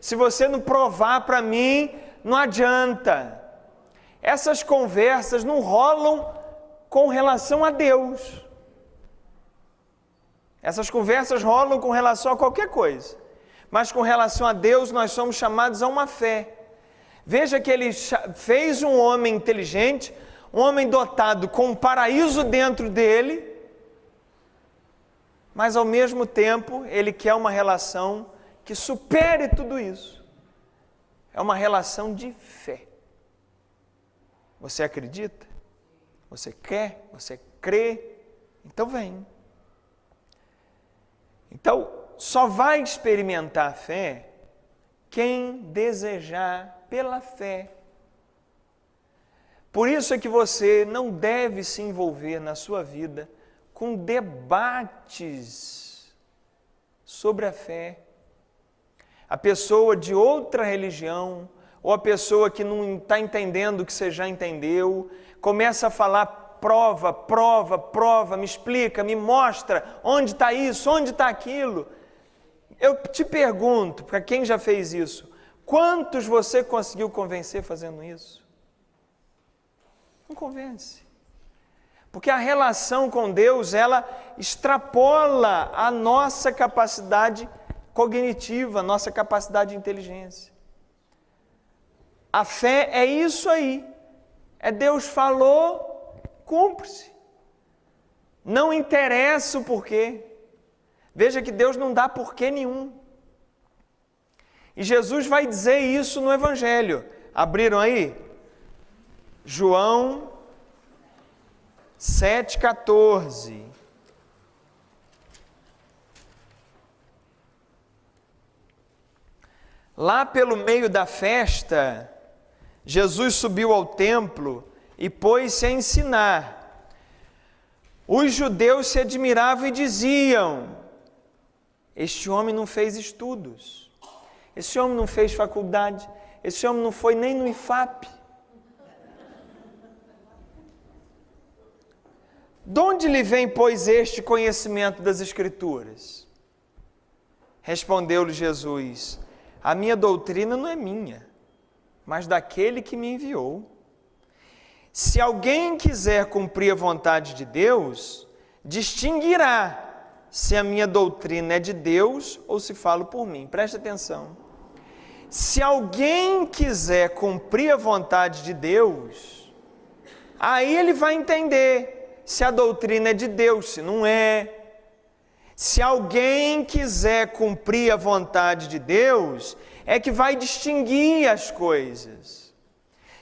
Se você não provar para mim, não adianta. Essas conversas não rolam com relação a Deus. Essas conversas rolam com relação a qualquer coisa. Mas com relação a Deus, nós somos chamados a uma fé. Veja que ele fez um homem inteligente, um homem dotado com um paraíso dentro dele, mas ao mesmo tempo ele quer uma relação que supere tudo isso. É uma relação de fé. Você acredita? Você quer? Você crê? Então vem. Então, só vai experimentar a fé quem desejar pela fé. Por isso é que você não deve se envolver na sua vida com debates sobre a fé. A pessoa de outra religião, ou a pessoa que não está entendendo o que você já entendeu, começa a falar prova, me explica, me mostra onde está isso, onde está aquilo. Eu te pergunto, para quem já fez isso, quantos você conseguiu convencer fazendo isso? Não convence. Porque a relação com Deus, ela extrapola a nossa capacidade cognitiva, a nossa capacidade de inteligência. A fé é isso aí. É Deus falou, cumpre-se. Não interessa o porquê. Veja que Deus não dá porquê nenhum. E Jesus vai dizer isso no Evangelho. Abriram aí? João 7,14. Lá pelo meio da festa, Jesus subiu ao templo e pôs-se a ensinar. Os judeus se admiravam e diziam: este homem não fez estudos, esse homem não fez faculdade, esse homem não foi nem no IFAP. De onde lhe vem, pois, este conhecimento das Escrituras? Respondeu-lhe Jesus: a minha doutrina não é minha, mas daquele que me enviou. Se alguém quiser cumprir a vontade de Deus, distinguirá se a minha doutrina é de Deus ou se falo por mim. Preste atenção. Se alguém quiser cumprir a vontade de Deus, aí ele vai entender se a doutrina é de Deus, se não é. Se alguém quiser cumprir a vontade de Deus, é que vai distinguir as coisas.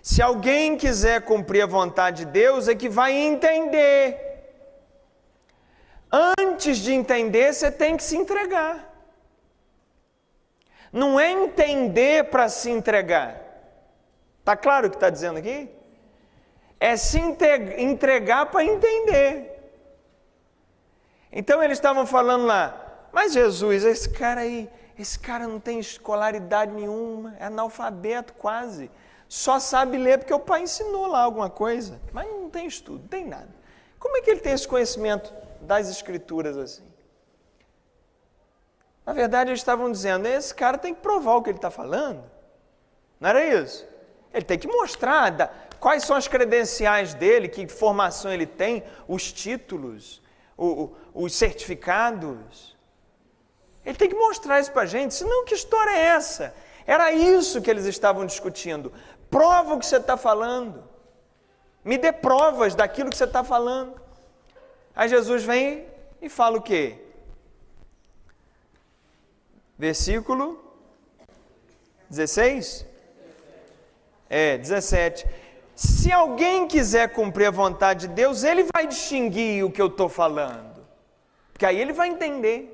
Se alguém quiser cumprir a vontade de Deus, é que vai entender. Antes de entender, você tem que se entregar. Não é entender para se entregar. Está claro o que está dizendo aqui? É se entregar para entender. Então eles estavam falando lá, mas Jesus, esse cara não tem escolaridade nenhuma, é analfabeto quase, só sabe ler porque o pai ensinou lá alguma coisa, mas não tem estudo, não tem nada. Como é que ele tem esse conhecimento das escrituras assim? Na verdade eles estavam dizendo, esse cara tem que provar o que ele está falando, não era isso? Ele tem que mostrar quais são as credenciais dele, que formação ele tem, os títulos, os certificados. Ele tem que mostrar isso para a gente, senão que história é essa? Era isso que eles estavam discutindo. Prova o que você está falando. Me dê provas daquilo que você está falando. Aí Jesus vem e fala o quê? Versículo 16? 17. Se alguém quiser cumprir a vontade de Deus, ele vai distinguir o que eu estou falando. Porque aí ele vai entender.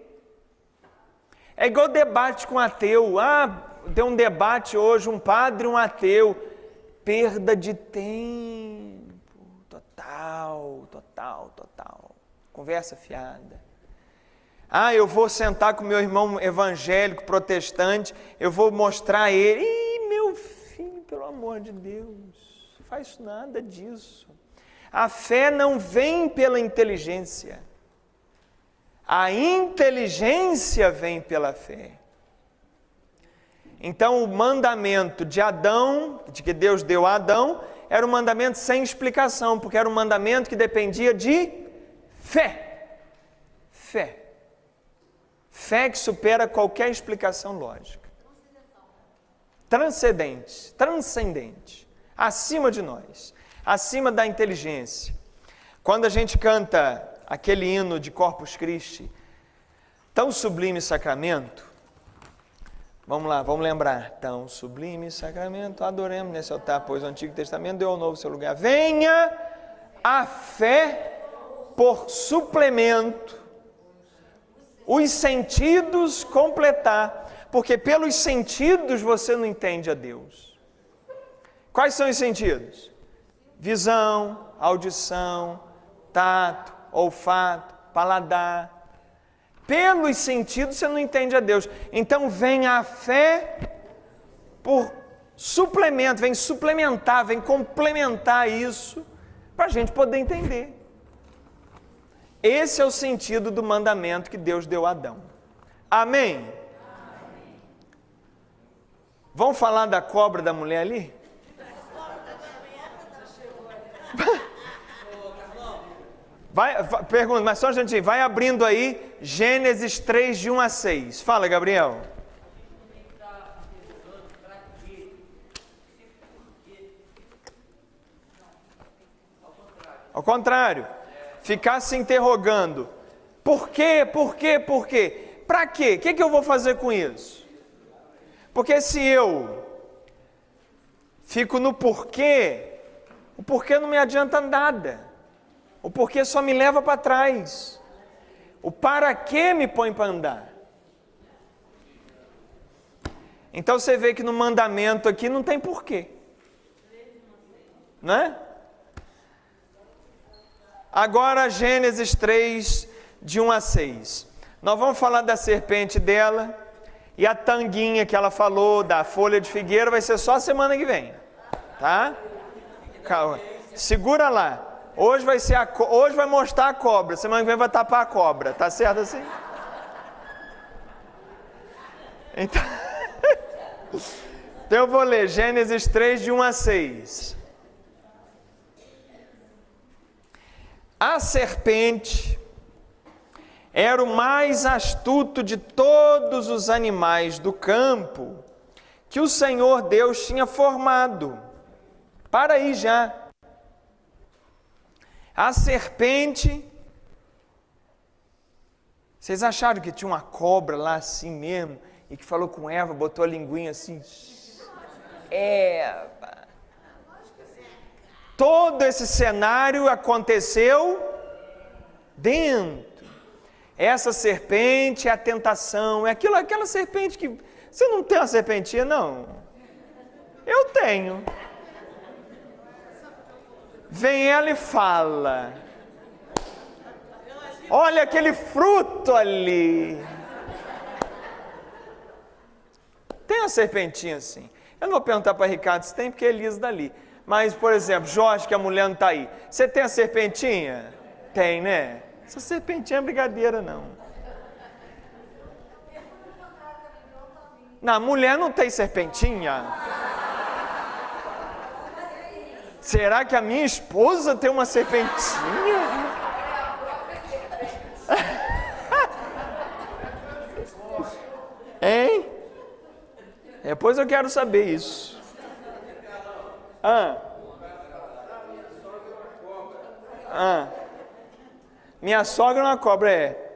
É igual debate com ateu. Deu um debate hoje, um padre e um ateu. Perda de tempo. Total. Conversa fiada. Eu vou sentar com meu irmão evangélico, protestante, eu vou mostrar a ele. Meu filho, pelo amor de Deus, não faz nada disso. A fé não vem pela inteligência. A inteligência vem pela fé. Então o mandamento de Adão, de que Deus deu a Adão, era um mandamento sem explicação, porque era um mandamento que dependia de fé. Fé que supera qualquer explicação lógica. Transcendente, acima de nós, acima da inteligência. Quando a gente canta aquele hino de Corpus Christi, tão sublime sacramento, vamos lá, vamos lembrar, tão sublime sacramento, adoremos nesse altar, pois o Antigo Testamento deu ao Novo seu lugar. Venha a fé por suplemento, os sentidos completar, porque pelos sentidos você não entende a Deus. Quais são os sentidos? Visão, audição, tato, olfato, paladar. Pelos sentidos você não entende a Deus. Então vem a fé por suplemento, vem suplementar, vem complementar isso para a gente poder entender. Esse é o sentido do mandamento que Deus deu a Adão. Amém? Amém. Vamos falar da cobra da mulher ali? Pergunta, mas só um instantinho, vai abrindo aí Gênesis 3, de 1 a 6. Fala, Gabriel. Ao contrário, ficar se interrogando. Por quê? Para quê? O que eu vou fazer com isso? Porque se eu fico no porquê, o porquê não me adianta nada. O porquê só me leva para trás. O para quê me põe para andar. Então você vê que no mandamento aqui não tem porquê. Não é? Agora Gênesis 3, de 1 a 6. Nós vamos falar da serpente dela. E a tanguinha que ela falou, da folha de figueira, vai ser só semana que vem. Tá? Calma. Segura lá. Hoje vai mostrar a cobra, semana que vem vai tapar a cobra, tá certo assim? Então eu vou ler Gênesis 3, de 1 a 6. A serpente era o mais astuto de todos os animais do campo que o Senhor Deus tinha formado. Para aí já. A serpente Vocês acharam que tinha uma cobra lá assim mesmo, e que falou com Eva, botou a linguinha assim? Eva. Todo esse cenário aconteceu dentro. Essa serpente é a tentação, é aquela serpente que... Você não tem uma serpentinha, não? Eu tenho. Vem ela e fala: olha aquele fruto ali. Tem uma serpentinha assim. Eu não vou perguntar para Ricardo se tem, porque é Elisa dali. Mas, por exemplo, Jorge, que a mulher não está aí. Você tem a serpentinha? Tem, né? Essa serpentinha é brigadeira, não. Não, mulher não tem serpentinha. Será que a minha esposa tem uma serpentinha? Hein? Depois eu quero saber isso. Minha sogra é uma cobra, é.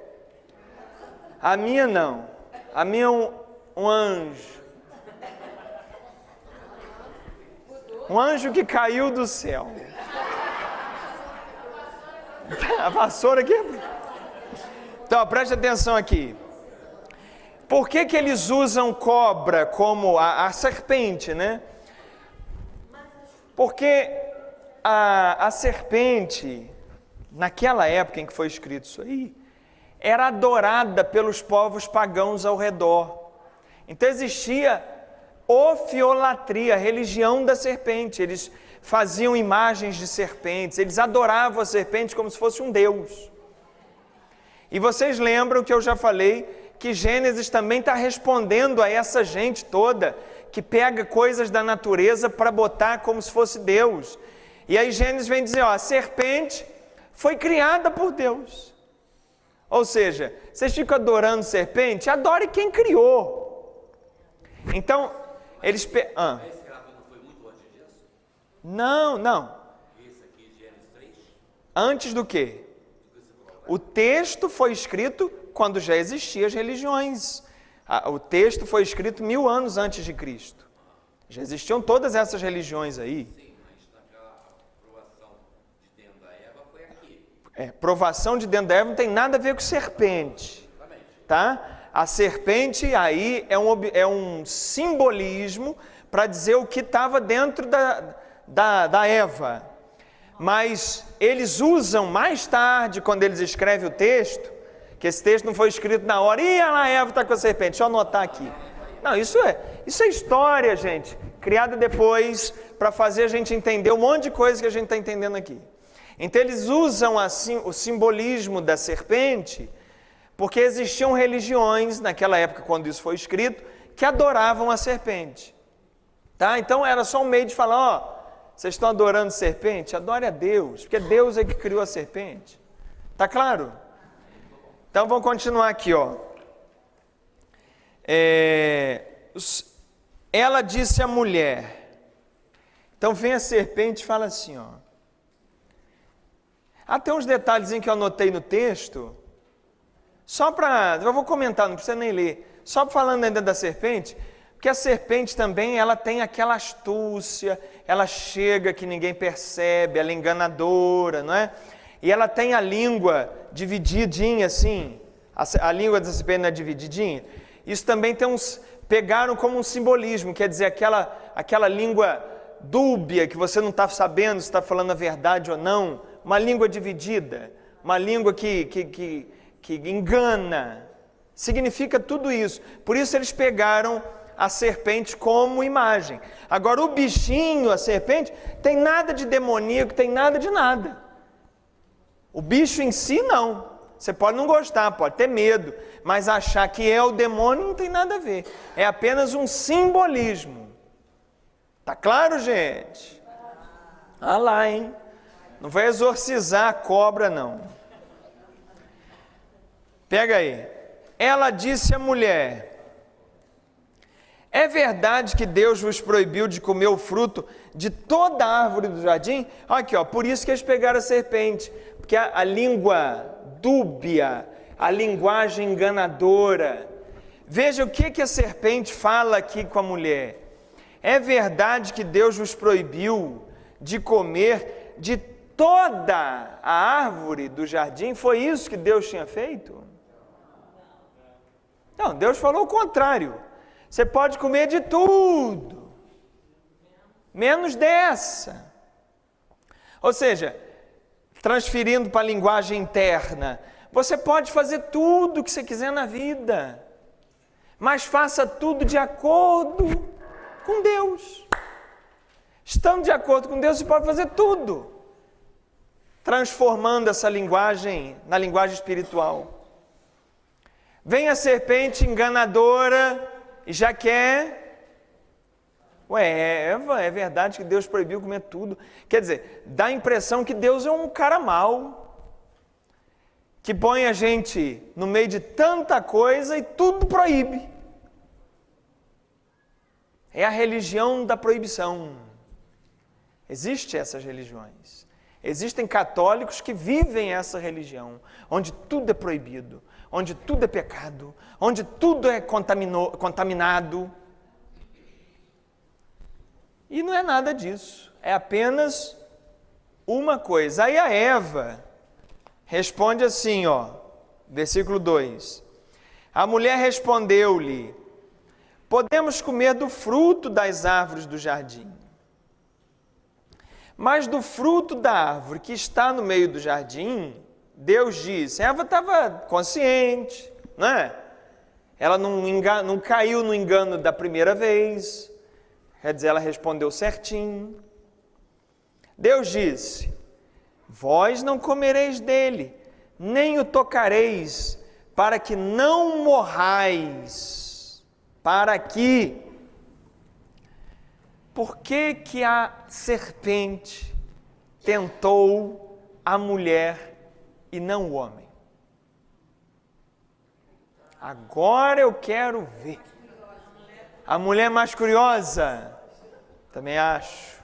A minha não. A minha é um anjo. Um anjo que caiu do céu. A vassoura aqui. Então, preste atenção aqui. Por que eles usam cobra como a serpente, né? Porque a serpente, naquela época em que foi escrito isso aí, era adorada pelos povos pagãos ao redor. Então existia ofiolatria, a religião da serpente. Eles faziam imagens de serpentes, eles adoravam a serpente como se fosse um deus. E vocês lembram que eu já falei que Gênesis também está respondendo a essa gente toda que pega coisas da natureza para botar como se fosse Deus. E aí Gênesis vem dizer, ó, a serpente foi criada por Deus. Ou seja, vocês ficam adorando serpente? Adore quem criou. Então, eles... Esse relato não foi muito antes disso? Não. Esse aqui, Gênesis 3? Antes do quê? O texto foi escrito quando já existiam as religiões. O texto foi escrito 1000 anos antes de Cristo. Já existiam todas essas religiões aí. Sim, mas naquela provação de dentro da Eva foi aqui. Provação de dentro da Eva não tem nada a ver com serpente. Tá? A serpente aí é um simbolismo para dizer o que estava dentro da Eva. Mas eles usam mais tarde, quando eles escrevem o texto, que esse texto não foi escrito na hora, e a Eva está com a serpente, deixa eu anotar aqui. Não, isso é história, gente, criada depois para fazer a gente entender um monte de coisa que a gente está entendendo aqui. Então eles usam assim o simbolismo da serpente, porque existiam religiões naquela época, quando isso foi escrito, que adoravam a serpente. Tá? Então era só um meio de falar, ó, vocês estão adorando serpente? Adore a Deus, porque Deus é que criou a serpente. Tá claro? Então vamos continuar aqui, ó. Ela disse à mulher. Então vem a serpente e fala assim, ó. Tem uns detalhezinhos que eu anotei no texto. Eu vou comentar, não precisa nem ler. Só falando ainda da serpente, porque a serpente também, ela tem aquela astúcia, ela chega que ninguém percebe, ela é enganadora, não é? E ela tem a língua divididinha assim, a língua da serpente não é divididinha. Isso também pegaram como um simbolismo, quer dizer, aquela língua dúbia, que você não está sabendo se está falando a verdade ou não, uma língua dividida, uma língua que engana, significa tudo isso. Por isso eles pegaram a serpente como imagem. Agora o bichinho, a serpente, tem nada de demoníaco, tem nada de nada. O bicho em si não. Você pode não gostar, pode ter medo, mas achar que é o demônio não tem nada a ver. É apenas um simbolismo. Tá claro, gente? Lá, hein? Não vai exorcizar a cobra, não. Pega aí. Ela disse à mulher: é verdade que Deus vos proibiu de comer o fruto de toda a árvore do jardim? Aqui, ó, por isso que eles pegaram a serpente, porque a língua dúbia, a linguagem enganadora. Veja o que a serpente fala aqui com a mulher. É verdade que Deus vos proibiu de comer de toda a árvore do jardim? Foi isso que Deus tinha feito? Não, Deus falou o contrário. Você pode comer de tudo, menos dessa. Ou seja, transferindo para a linguagem interna, você pode fazer tudo o que você quiser na vida, mas faça tudo de acordo com Deus. Estando de acordo com Deus, você pode fazer tudo, transformando essa linguagem na linguagem espiritual. Vem a serpente enganadora e já quer... Eva, é verdade que Deus proibiu comer tudo. Quer dizer, dá a impressão que Deus é um cara mau, que põe a gente no meio de tanta coisa e tudo proíbe. É a religião da proibição. Existem essas religiões. Existem católicos que vivem essa religião, onde tudo é proibido, onde tudo é pecado, onde tudo é contaminado. E não é nada disso, é apenas uma coisa. Aí a Eva responde assim, versículo 2. A mulher respondeu-lhe: podemos comer do fruto das árvores do jardim, mas do fruto da árvore que está no meio do jardim, Deus disse. Eva estava consciente, não é? Ela não caiu no engano da primeira vez. Quer dizer, ela respondeu certinho. Deus disse: vós não comereis dele, nem o tocareis, para que não morrais. Para que? Por que a serpente tentou a mulher e não o homem? Agora eu quero ver. A mulher mais curiosa? Também acho.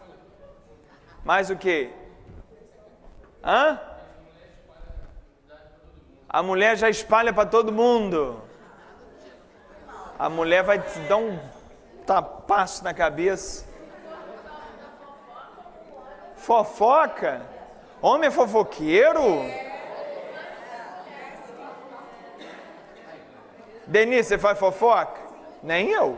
Mais o quê? A mulher já espalha para todo mundo. A mulher vai te dar um tapaço na cabeça. Fofoca? Homem é fofoqueiro? Denise, você faz fofoca? Nem eu.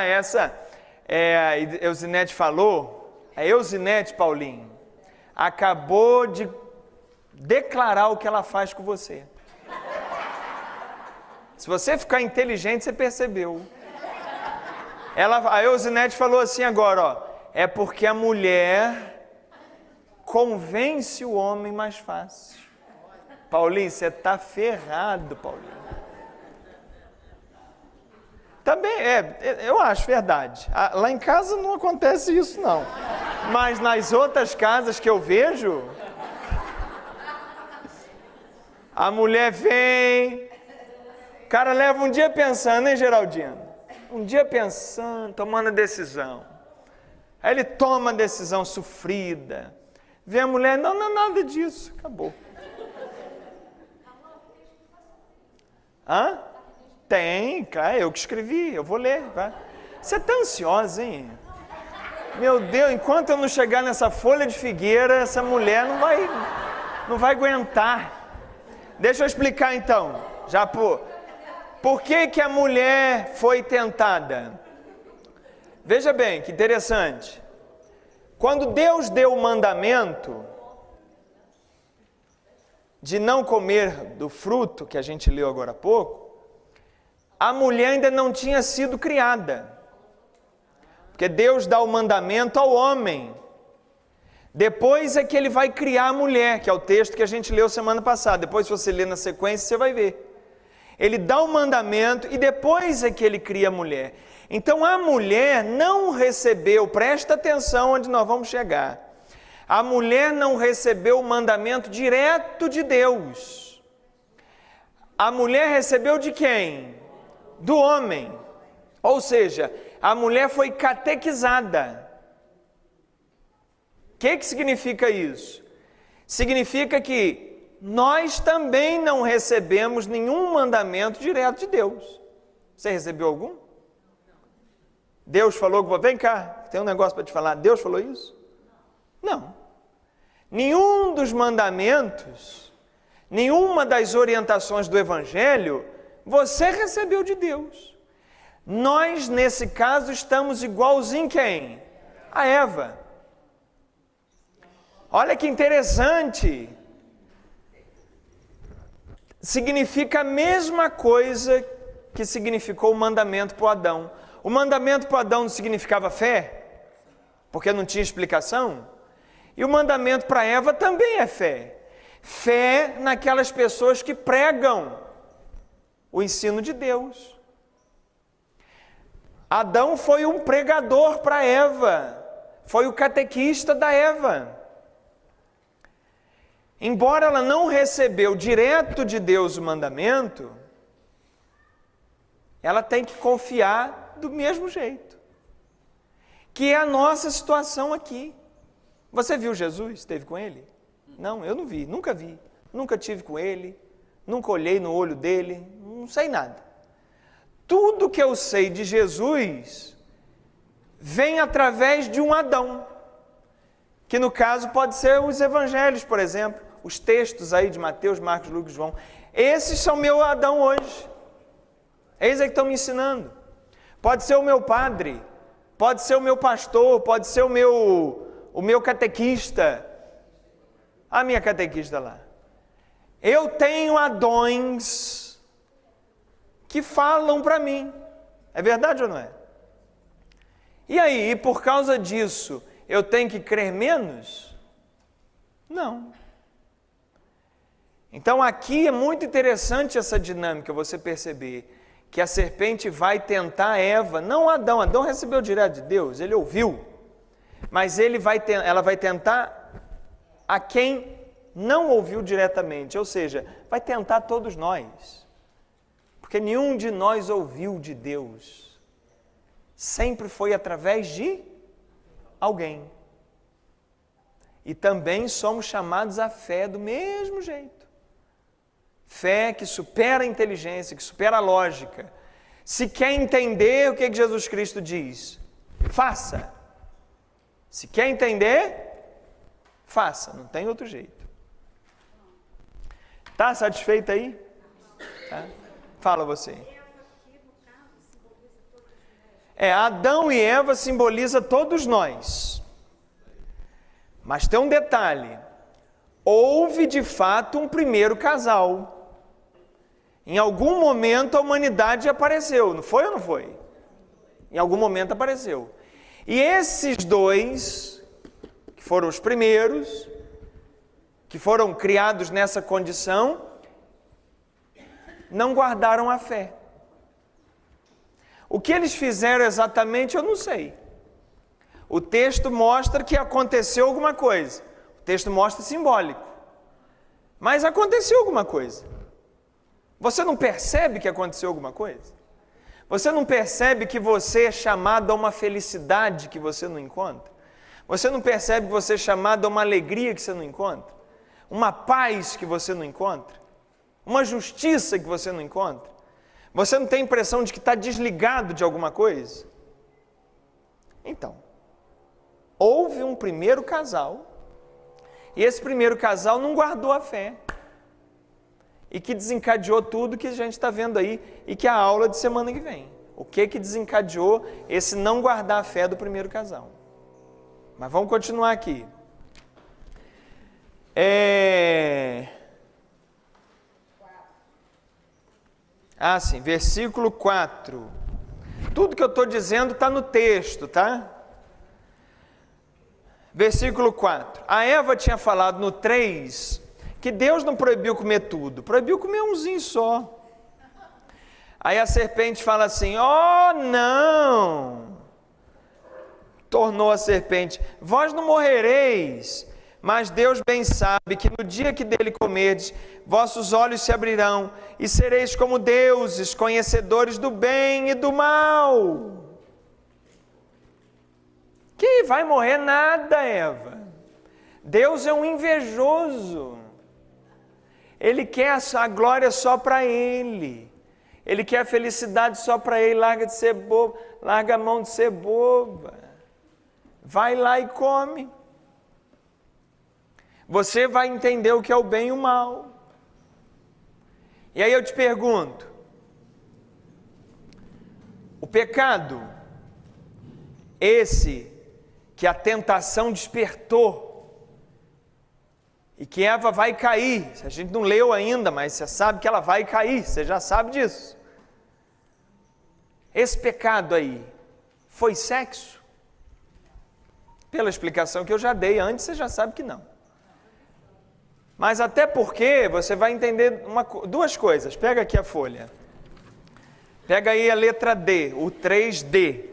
Essa a Eusinete falou. A Eusinete, Paulinho, acabou de declarar o que ela faz com você. Se você ficar inteligente, você percebeu. A Eusinete falou assim agora, é porque a mulher convence o homem mais fácil. Paulinho, você está ferrado, Paulinho. Também eu acho verdade. Lá em casa não acontece isso, não. Mas nas outras casas que eu vejo, a mulher vem, o cara leva um dia pensando, hein, Geraldino? Um dia pensando, tomando a decisão. Aí ele toma a decisão sofrida. Vem a mulher, não é nada disso, acabou. Tem, cara, eu que escrevi, eu vou ler. Vai. Você está ansiosa, hein? Meu Deus, enquanto eu não chegar nessa folha de figueira, essa mulher não vai aguentar. Deixa eu explicar então. Por que a mulher foi tentada? Veja bem, que interessante. Quando Deus deu o mandamento de não comer do fruto, que a gente leu agora há pouco, a mulher ainda não tinha sido criada. Porque Deus dá o mandamento ao homem. Depois é que ele vai criar a mulher, que é o texto que a gente leu semana passada. Depois, se você ler na sequência, você vai ver. Ele dá o mandamento e depois é que ele cria a mulher. Então a mulher não recebeu, presta atenção onde nós vamos chegar. A mulher não recebeu o mandamento direto de Deus. A mulher recebeu de quem? Do homem. Ou seja, a mulher foi catequizada. que significa isso? Significa que nós também não recebemos nenhum mandamento direto de Deus. Você recebeu algum? Deus falou, vem cá, tem um negócio para te falar. Deus falou isso? Não. Nenhum dos mandamentos, nenhuma das orientações do Evangelho, você recebeu de Deus. Nós, nesse caso, estamos igualzinho quem? A Eva. Olha que interessante. Significa a mesma coisa que significou o mandamento para o Adão. O mandamento para o Adão não significava fé, porque não tinha explicação. E o mandamento para Eva também é fé. Fé naquelas pessoas que pregam o ensino de Deus. Adão foi um pregador para Eva, foi o catequista da Eva. Embora ela não recebeu direto de Deus o mandamento, ela tem que confiar do mesmo jeito, que é a nossa situação aqui. Você viu Jesus? Esteve com ele? Não, eu não vi, nunca tive com ele, nunca olhei no olho dele, não sei nada. Tudo que eu sei de Jesus vem através de um Adão, que no caso pode ser os evangelhos, por exemplo, os textos aí de Mateus, Marcos, Lucas, João. Esses são meu Adão hoje. Eles é que estão me ensinando. Pode ser o meu padre, pode ser o meu pastor, pode ser o meu catequista, a minha catequista lá. Eu tenho Adões que falam para mim. É verdade ou não é? E aí, por causa disso, eu tenho que crer menos? Não. Então aqui é muito interessante essa dinâmica, você perceber que a serpente vai tentar Eva, não Adão. Adão recebeu direto de Deus, ele ouviu. Mas ela vai tentar a quem não ouviu diretamente, ou seja, vai tentar todos nós. Porque nenhum de nós ouviu de Deus. Sempre foi através de alguém. E também somos chamados à fé do mesmo jeito. Fé que supera a inteligência, que supera a lógica. Se quer entender, o que Jesus Cristo diz? Faça. Se quer entender, faça. Não tem outro jeito. Tá satisfeito aí? Tá? Fala você. Adão e Eva simboliza todos nós. Mas tem um detalhe. Houve de fato um primeiro casal. Em algum momento a humanidade apareceu, não foi ou não foi? Em algum momento apareceu. E esses dois, que foram os primeiros, que foram criados nessa condição, não guardaram a fé. O que eles fizeram exatamente eu não sei. O texto mostra que aconteceu alguma coisa. O texto mostra simbólico. Mas aconteceu alguma coisa. Você não percebe que aconteceu alguma coisa? Você não percebe que você é chamado a uma felicidade que você não encontra? Você não percebe que você é chamado a uma alegria que você não encontra? Uma paz que você não encontra? Uma justiça que você não encontra? Você não tem a impressão de que está desligado de alguma coisa? Então, houve um primeiro casal, e esse primeiro casal não guardou a fé. E que desencadeou tudo que a gente está vendo aí, e que é a aula de semana que vem. O que desencadeou esse não guardar a fé do primeiro casal? Mas vamos continuar aqui. Sim, versículo 4. Tudo que eu estou dizendo está no texto, tá? Versículo 4. A Eva tinha falado no 3... que Deus não proibiu comer tudo, proibiu comer umzinho só. Aí a serpente fala assim, não, tornou a serpente, vós não morrereis, mas Deus bem sabe que no dia que dele comerdes, vossos olhos se abrirão, e sereis como deuses, conhecedores do bem e do mal. Que vai morrer nada, Eva. Deus é um invejoso. Ele quer a glória só para Ele. Ele quer a felicidade só para Ele. Larga de ser bobo, larga a mão de ser boba. Vai lá e come. Você vai entender o que é o bem e o mal. E aí eu te pergunto, o pecado, esse que a tentação despertou, e que Eva vai cair, a gente não leu ainda, mas você sabe que ela vai cair, você já sabe disso. Esse pecado aí, foi sexo? Pela explicação que eu já dei antes, você já sabe que não. Mas até porque você vai entender duas coisas. Pega aqui a folha. Pega aí a letra D, o 3D.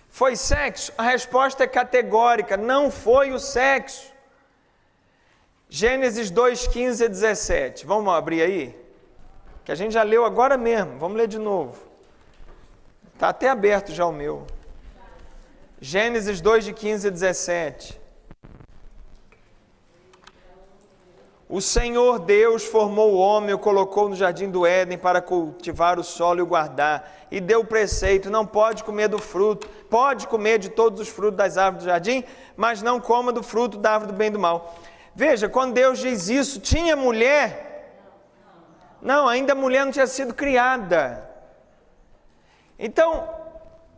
Foi sexo? A resposta é categórica, não foi o sexo. Gênesis 2, 15 a 17. Vamos abrir aí? Que a gente já leu agora mesmo, vamos ler de novo. Está até aberto já o meu. Gênesis 2, de 15 a 17. O Senhor Deus formou o homem e o colocou no jardim do Éden para cultivar o solo e o guardar. E deu o preceito, não pode comer do fruto, pode comer de todos os frutos das árvores do jardim, mas não coma do fruto da árvore do bem e do mal. Veja, quando Deus diz isso, tinha mulher? Não, ainda a mulher não tinha sido criada. Então,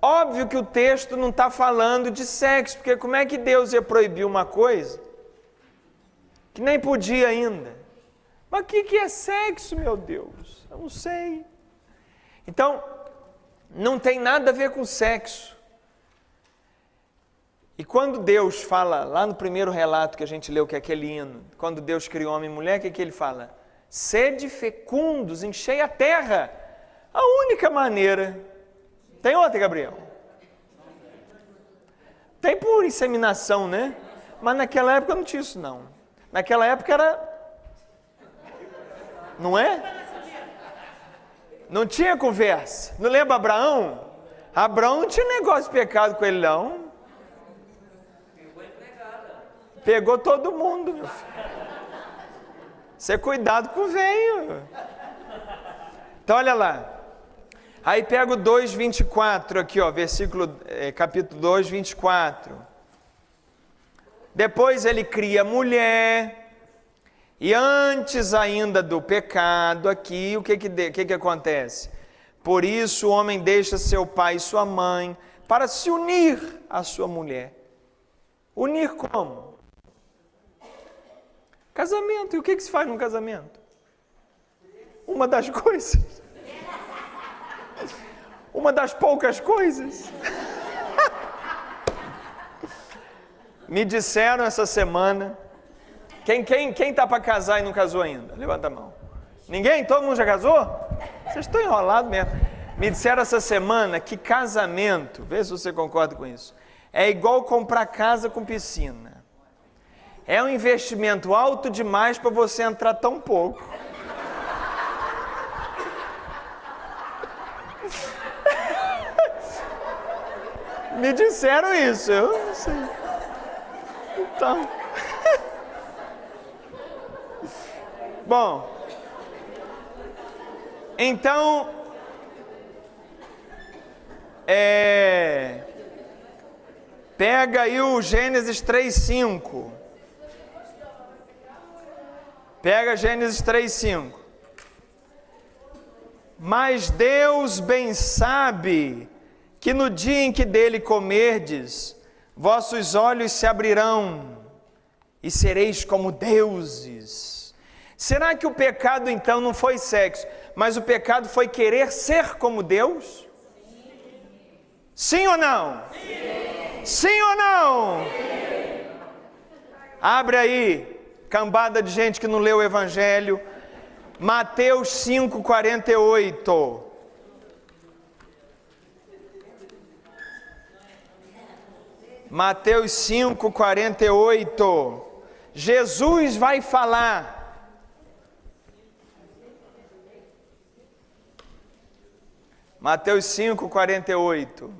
óbvio que o texto não está falando de sexo, porque como é que Deus ia proibir uma coisa que nem podia ainda? Mas o que é sexo, meu Deus? Eu não sei. Então, não tem nada a ver com sexo. E quando Deus fala, lá no primeiro relato que a gente leu, que é aquele hino, quando Deus criou homem e mulher, o que ele fala? Sede fecundos, enchei a terra. A única maneira. Tem outra, Gabriel? Tem por inseminação, né? Mas naquela época não tinha isso, não. Naquela época era... Não é? Não tinha conversa. Não lembra Abraão? Abraão não tinha negócio de pecado com ele, não. Pegou todo mundo, meu filho. Você cuidado com o velho. Então, olha lá. Aí pega o 2:24 aqui, ó, capítulo 2, 24. Depois ele cria a mulher, e antes ainda do pecado aqui, o que acontece? Por isso o homem deixa seu pai e sua mãe para se unir à sua mulher. Unir como? Casamento. E o que se faz num casamento? Uma das coisas. Uma das poucas coisas. Me disseram essa semana, quem está para casar e não casou ainda? Levanta a mão. Ninguém? Todo mundo já casou? Vocês estão enrolados mesmo. Me disseram essa semana que casamento, vê se você concorda com isso, é igual comprar casa com piscina. É um investimento alto demais para você entrar tão pouco. Me disseram isso, eu não sei. Então. Bom. Então. Pega aí o Gênesis 3:5. Pega Gênesis 3:5. Mas Deus bem sabe que no dia em que dele comerdes, vossos olhos se abrirão e sereis como deuses. Será que o pecado então não foi sexo, mas o pecado foi querer ser como Deus? Sim ou não? Sim, sim ou não? Sim. Abre aí, cambada de gente que não leu o Evangelho, Mateus 5:48. Mateus 5:48. Jesus vai falar. Mateus 5:48.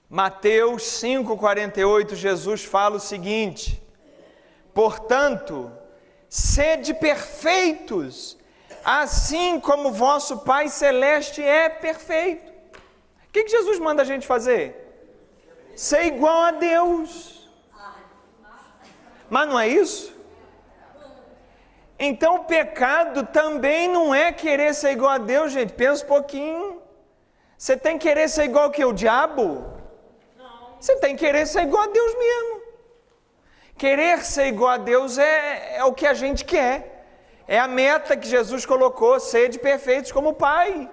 Mateus 5:48, Jesus fala o seguinte: portanto, sede perfeitos, assim como vosso Pai Celeste é perfeito. O que Jesus manda a gente fazer? Ser igual a Deus. Mas não é isso? Então o pecado também não é querer ser igual a Deus, gente. Pensa um pouquinho. Você tem que querer ser igual que o diabo? Você tem que querer ser igual a Deus mesmo. Querer ser igual a Deus é o que a gente quer. É a meta que Jesus colocou, sede perfeitos como o Pai.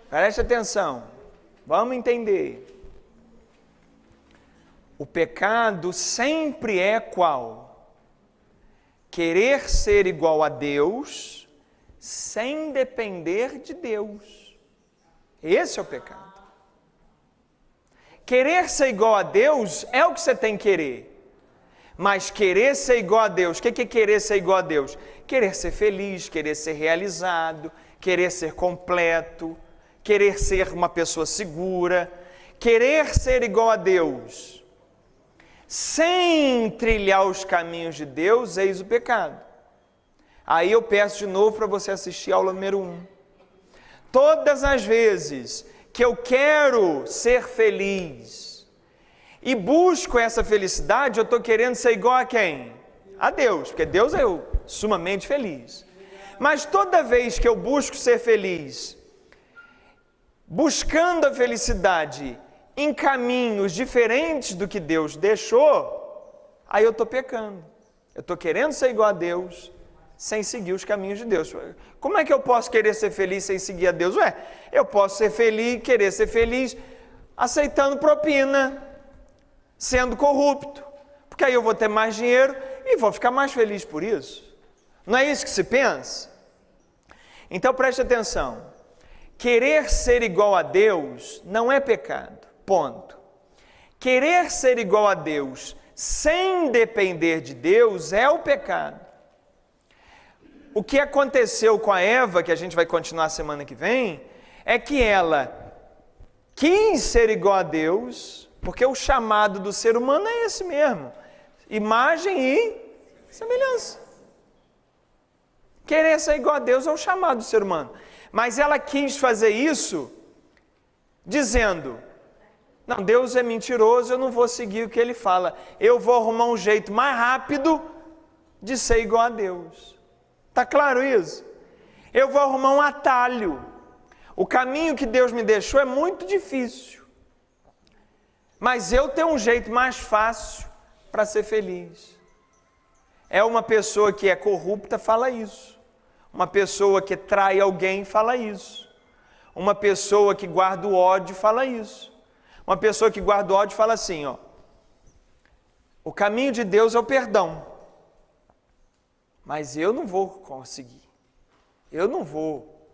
Preste atenção, vamos entender. O pecado sempre é qual? Querer ser igual a Deus sem depender de Deus. Esse é o pecado. Querer ser igual a Deus é o que você tem que querer. Mas querer ser igual a Deus, o que é querer ser igual a Deus? Querer ser feliz, querer ser realizado, querer ser completo, querer ser uma pessoa segura, querer ser igual a Deus, sem trilhar os caminhos de Deus, eis o pecado. Aí eu peço de novo para você assistir a aula número 1. Todas as vezes que eu quero ser feliz e busco essa felicidade, eu estou querendo ser igual a quem? A Deus, porque Deus é eu, sumamente feliz. Mas toda vez que eu busco ser feliz, buscando a felicidade em caminhos diferentes do que Deus deixou, aí eu estou pecando. Eu estou querendo ser igual a Deus, sem seguir os caminhos de Deus. Como é que eu posso querer ser feliz sem seguir a Deus? Eu posso ser feliz, querer ser feliz, aceitando propina, sendo corrupto, porque aí eu vou ter mais dinheiro e vou ficar mais feliz por isso. Não é isso que se pensa? Então preste atenção, querer ser igual a Deus não é pecado, ponto. Querer ser igual a Deus sem depender de Deus é o pecado. O que aconteceu com a Eva, que a gente vai continuar semana que vem, é que ela quis ser igual a Deus, porque o chamado do ser humano é esse mesmo, imagem e semelhança. Querer ser igual a Deus é o chamado do ser humano, mas ela quis fazer isso dizendo, não, Deus é mentiroso, eu não vou seguir o que Ele fala, eu vou arrumar um jeito mais rápido de ser igual a Deus. Está claro isso? Eu vou arrumar um atalho. O caminho que Deus me deixou é muito difícil. Mas eu tenho um jeito mais fácil para ser feliz. É uma pessoa que é corrupta, fala isso. Uma pessoa que trai alguém, fala isso. Uma pessoa que guarda o ódio, fala isso. Uma pessoa que guarda o ódio, fala assim, ó. O caminho de Deus é o perdão. Mas eu não vou conseguir, eu não vou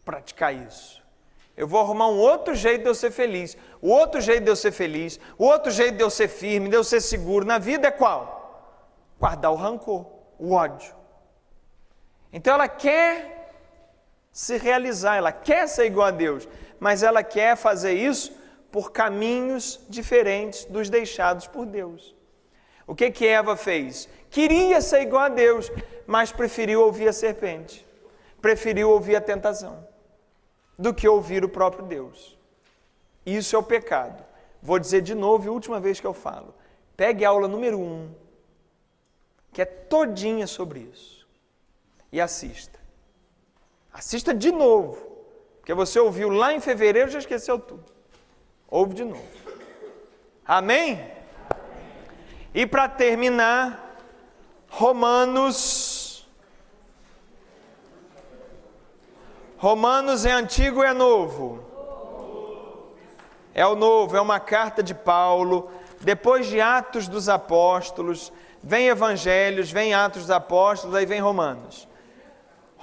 praticar isso. Eu vou arrumar um outro jeito de eu ser feliz, o outro jeito de eu ser feliz, o outro jeito de eu ser firme, de eu ser seguro na vida é qual? Guardar o rancor, o ódio. Então ela quer se realizar, ela quer ser igual a Deus, mas ela quer fazer isso por caminhos diferentes dos deixados por Deus. O que Eva fez? Queria ser igual a Deus, mas preferiu ouvir a serpente, preferiu ouvir a tentação, do que ouvir o próprio Deus. Isso é o pecado. Vou dizer de novo, e última vez que eu falo, pegue a aula número 1, que é todinha sobre isso, e assista. Assista de novo, porque você ouviu lá em fevereiro e já esqueceu tudo. Ouve de novo. Amém? E para terminar, Romanos é antigo ou é novo? É o novo, é uma carta de Paulo, depois de Atos dos Apóstolos, vem Evangelhos, vem Atos dos Apóstolos, aí vem Romanos.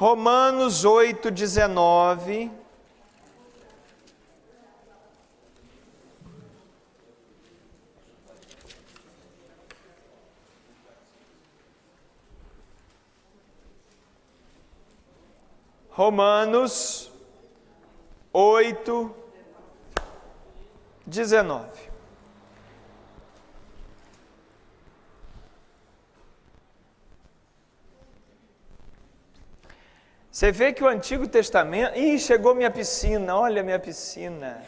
Romanos 8:19. Romanos 8:19. Você vê que o Antigo Testamento... Ih, chegou minha piscina, olha minha piscina.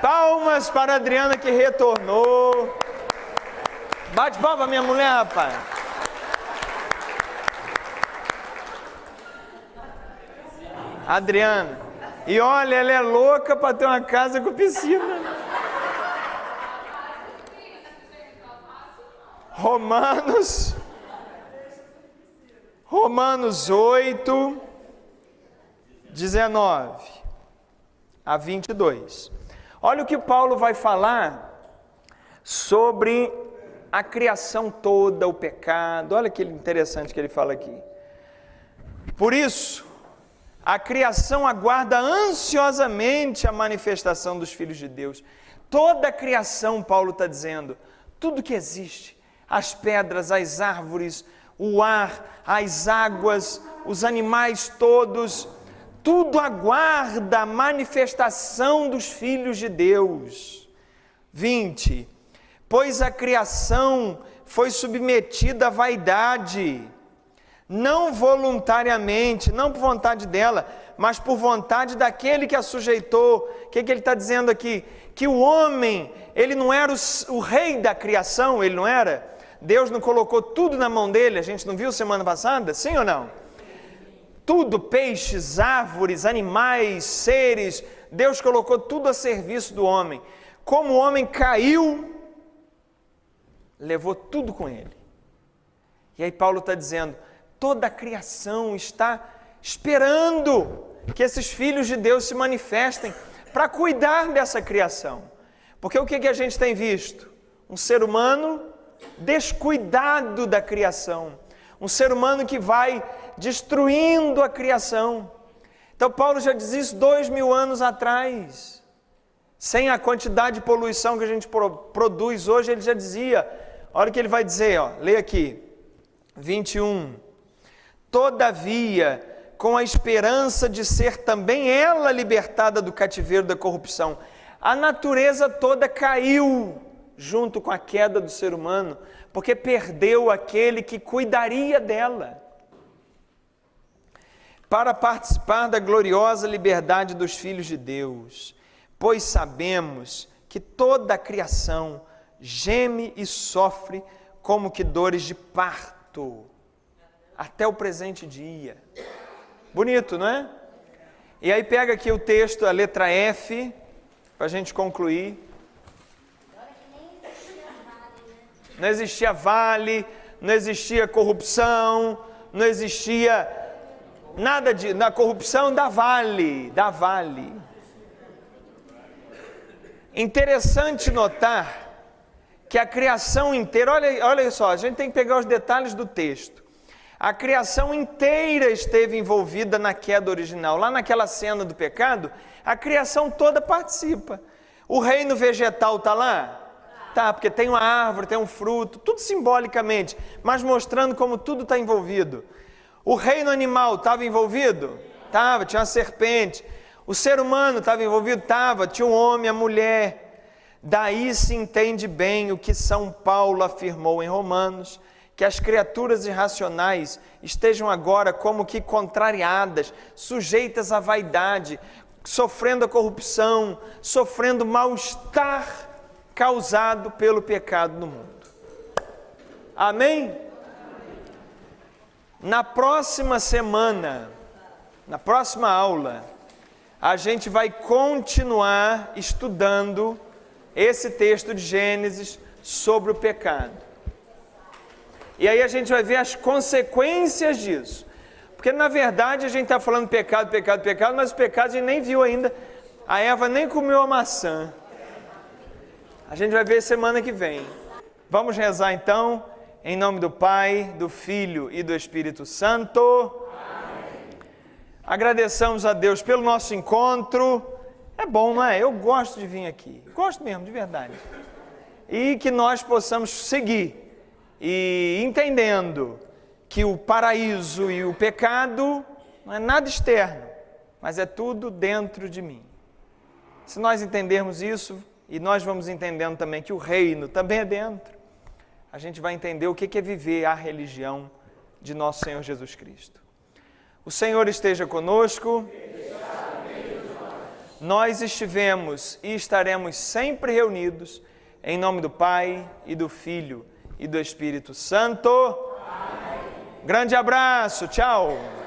Palmas para a Adriana que retornou. Bate palma, minha mulher, rapaz. Adriana. E olha, ela é louca para ter uma casa com piscina. Romanos 8:19-22. Olha o que Paulo vai falar sobre a criação toda, o pecado. Olha que interessante que ele fala aqui. Por isso, a criação aguarda ansiosamente a manifestação dos filhos de Deus. Toda a criação, Paulo está dizendo, tudo que existe, as pedras, as árvores, o ar, as águas, os animais todos, tudo aguarda a manifestação dos filhos de Deus. 20. Pois a criação foi submetida à vaidade, não voluntariamente, não por vontade dela, mas por vontade daquele que a sujeitou. O que ele está dizendo aqui? Que o homem, ele não era o rei da criação, ele não era? Deus não colocou tudo na mão dele, a gente não viu semana passada? Sim ou não? Tudo, peixes, árvores, animais, seres, Deus colocou tudo a serviço do homem. Como o homem caiu, levou tudo com ele. E aí Paulo está dizendo, toda a criação está esperando que esses filhos de Deus se manifestem para cuidar dessa criação. Porque o que a gente tem visto? Um ser humano descuidado da criação. Um ser humano que vai destruindo a criação. Então Paulo já diz isso 2000 anos atrás. Sem a quantidade de poluição que a gente produz hoje, ele já dizia. Olha o que ele vai dizer, ó, leia aqui, 21. Todavia, com a esperança de ser também ela libertada do cativeiro da corrupção. A natureza toda caiu junto com a queda do ser humano, porque perdeu aquele que cuidaria dela. Para participar da gloriosa liberdade dos filhos de Deus, pois sabemos que toda a criação geme e sofre como que dores de parto, até o presente dia. Bonito, não é? E aí pega aqui o texto, a letra F, para a gente concluir. Não existia vale, não existia corrupção, não existia nada na corrupção da vale. Interessante notar que a criação inteira, olha só, a gente tem que pegar os detalhes do texto. A criação inteira esteve envolvida na queda original. Lá naquela cena do pecado, a criação toda participa. O reino vegetal está lá? Tá, porque tem uma árvore, tem um fruto, tudo simbolicamente, mas mostrando como tudo está envolvido. O reino animal estava envolvido? Estava, tinha uma serpente. O ser humano estava envolvido? Estava, tinha um homem, a mulher. Daí se entende bem o que São Paulo afirmou em Romanos, que as criaturas irracionais estejam agora como que contrariadas, sujeitas à vaidade, sofrendo a corrupção, sofrendo mal-estar causado pelo pecado no mundo. Amém? Na próxima semana, na próxima aula, a gente vai continuar estudando esse texto de Gênesis sobre o pecado. E aí a gente vai ver as consequências disso. Porque na verdade a gente está falando pecado, pecado, pecado, mas o pecado a gente nem viu ainda. A Eva nem comeu a maçã. A gente vai ver semana que vem. Vamos rezar então, em nome do Pai, do Filho e do Espírito Santo. Amém. Agradeçamos a Deus pelo nosso encontro. É bom, não é? Eu gosto de vir aqui. Gosto mesmo, de verdade. E que nós possamos seguir e entendendo que o paraíso e o pecado não é nada externo, mas é tudo dentro de mim. Se nós entendermos isso, e nós vamos entendendo também que o reino também é dentro, a gente vai entender o que é viver a religião de nosso Senhor Jesus Cristo. O Senhor esteja conosco. Nós estivemos e estaremos sempre reunidos em nome do Pai e do Filho e do Espírito Santo. Amém. Grande abraço, tchau!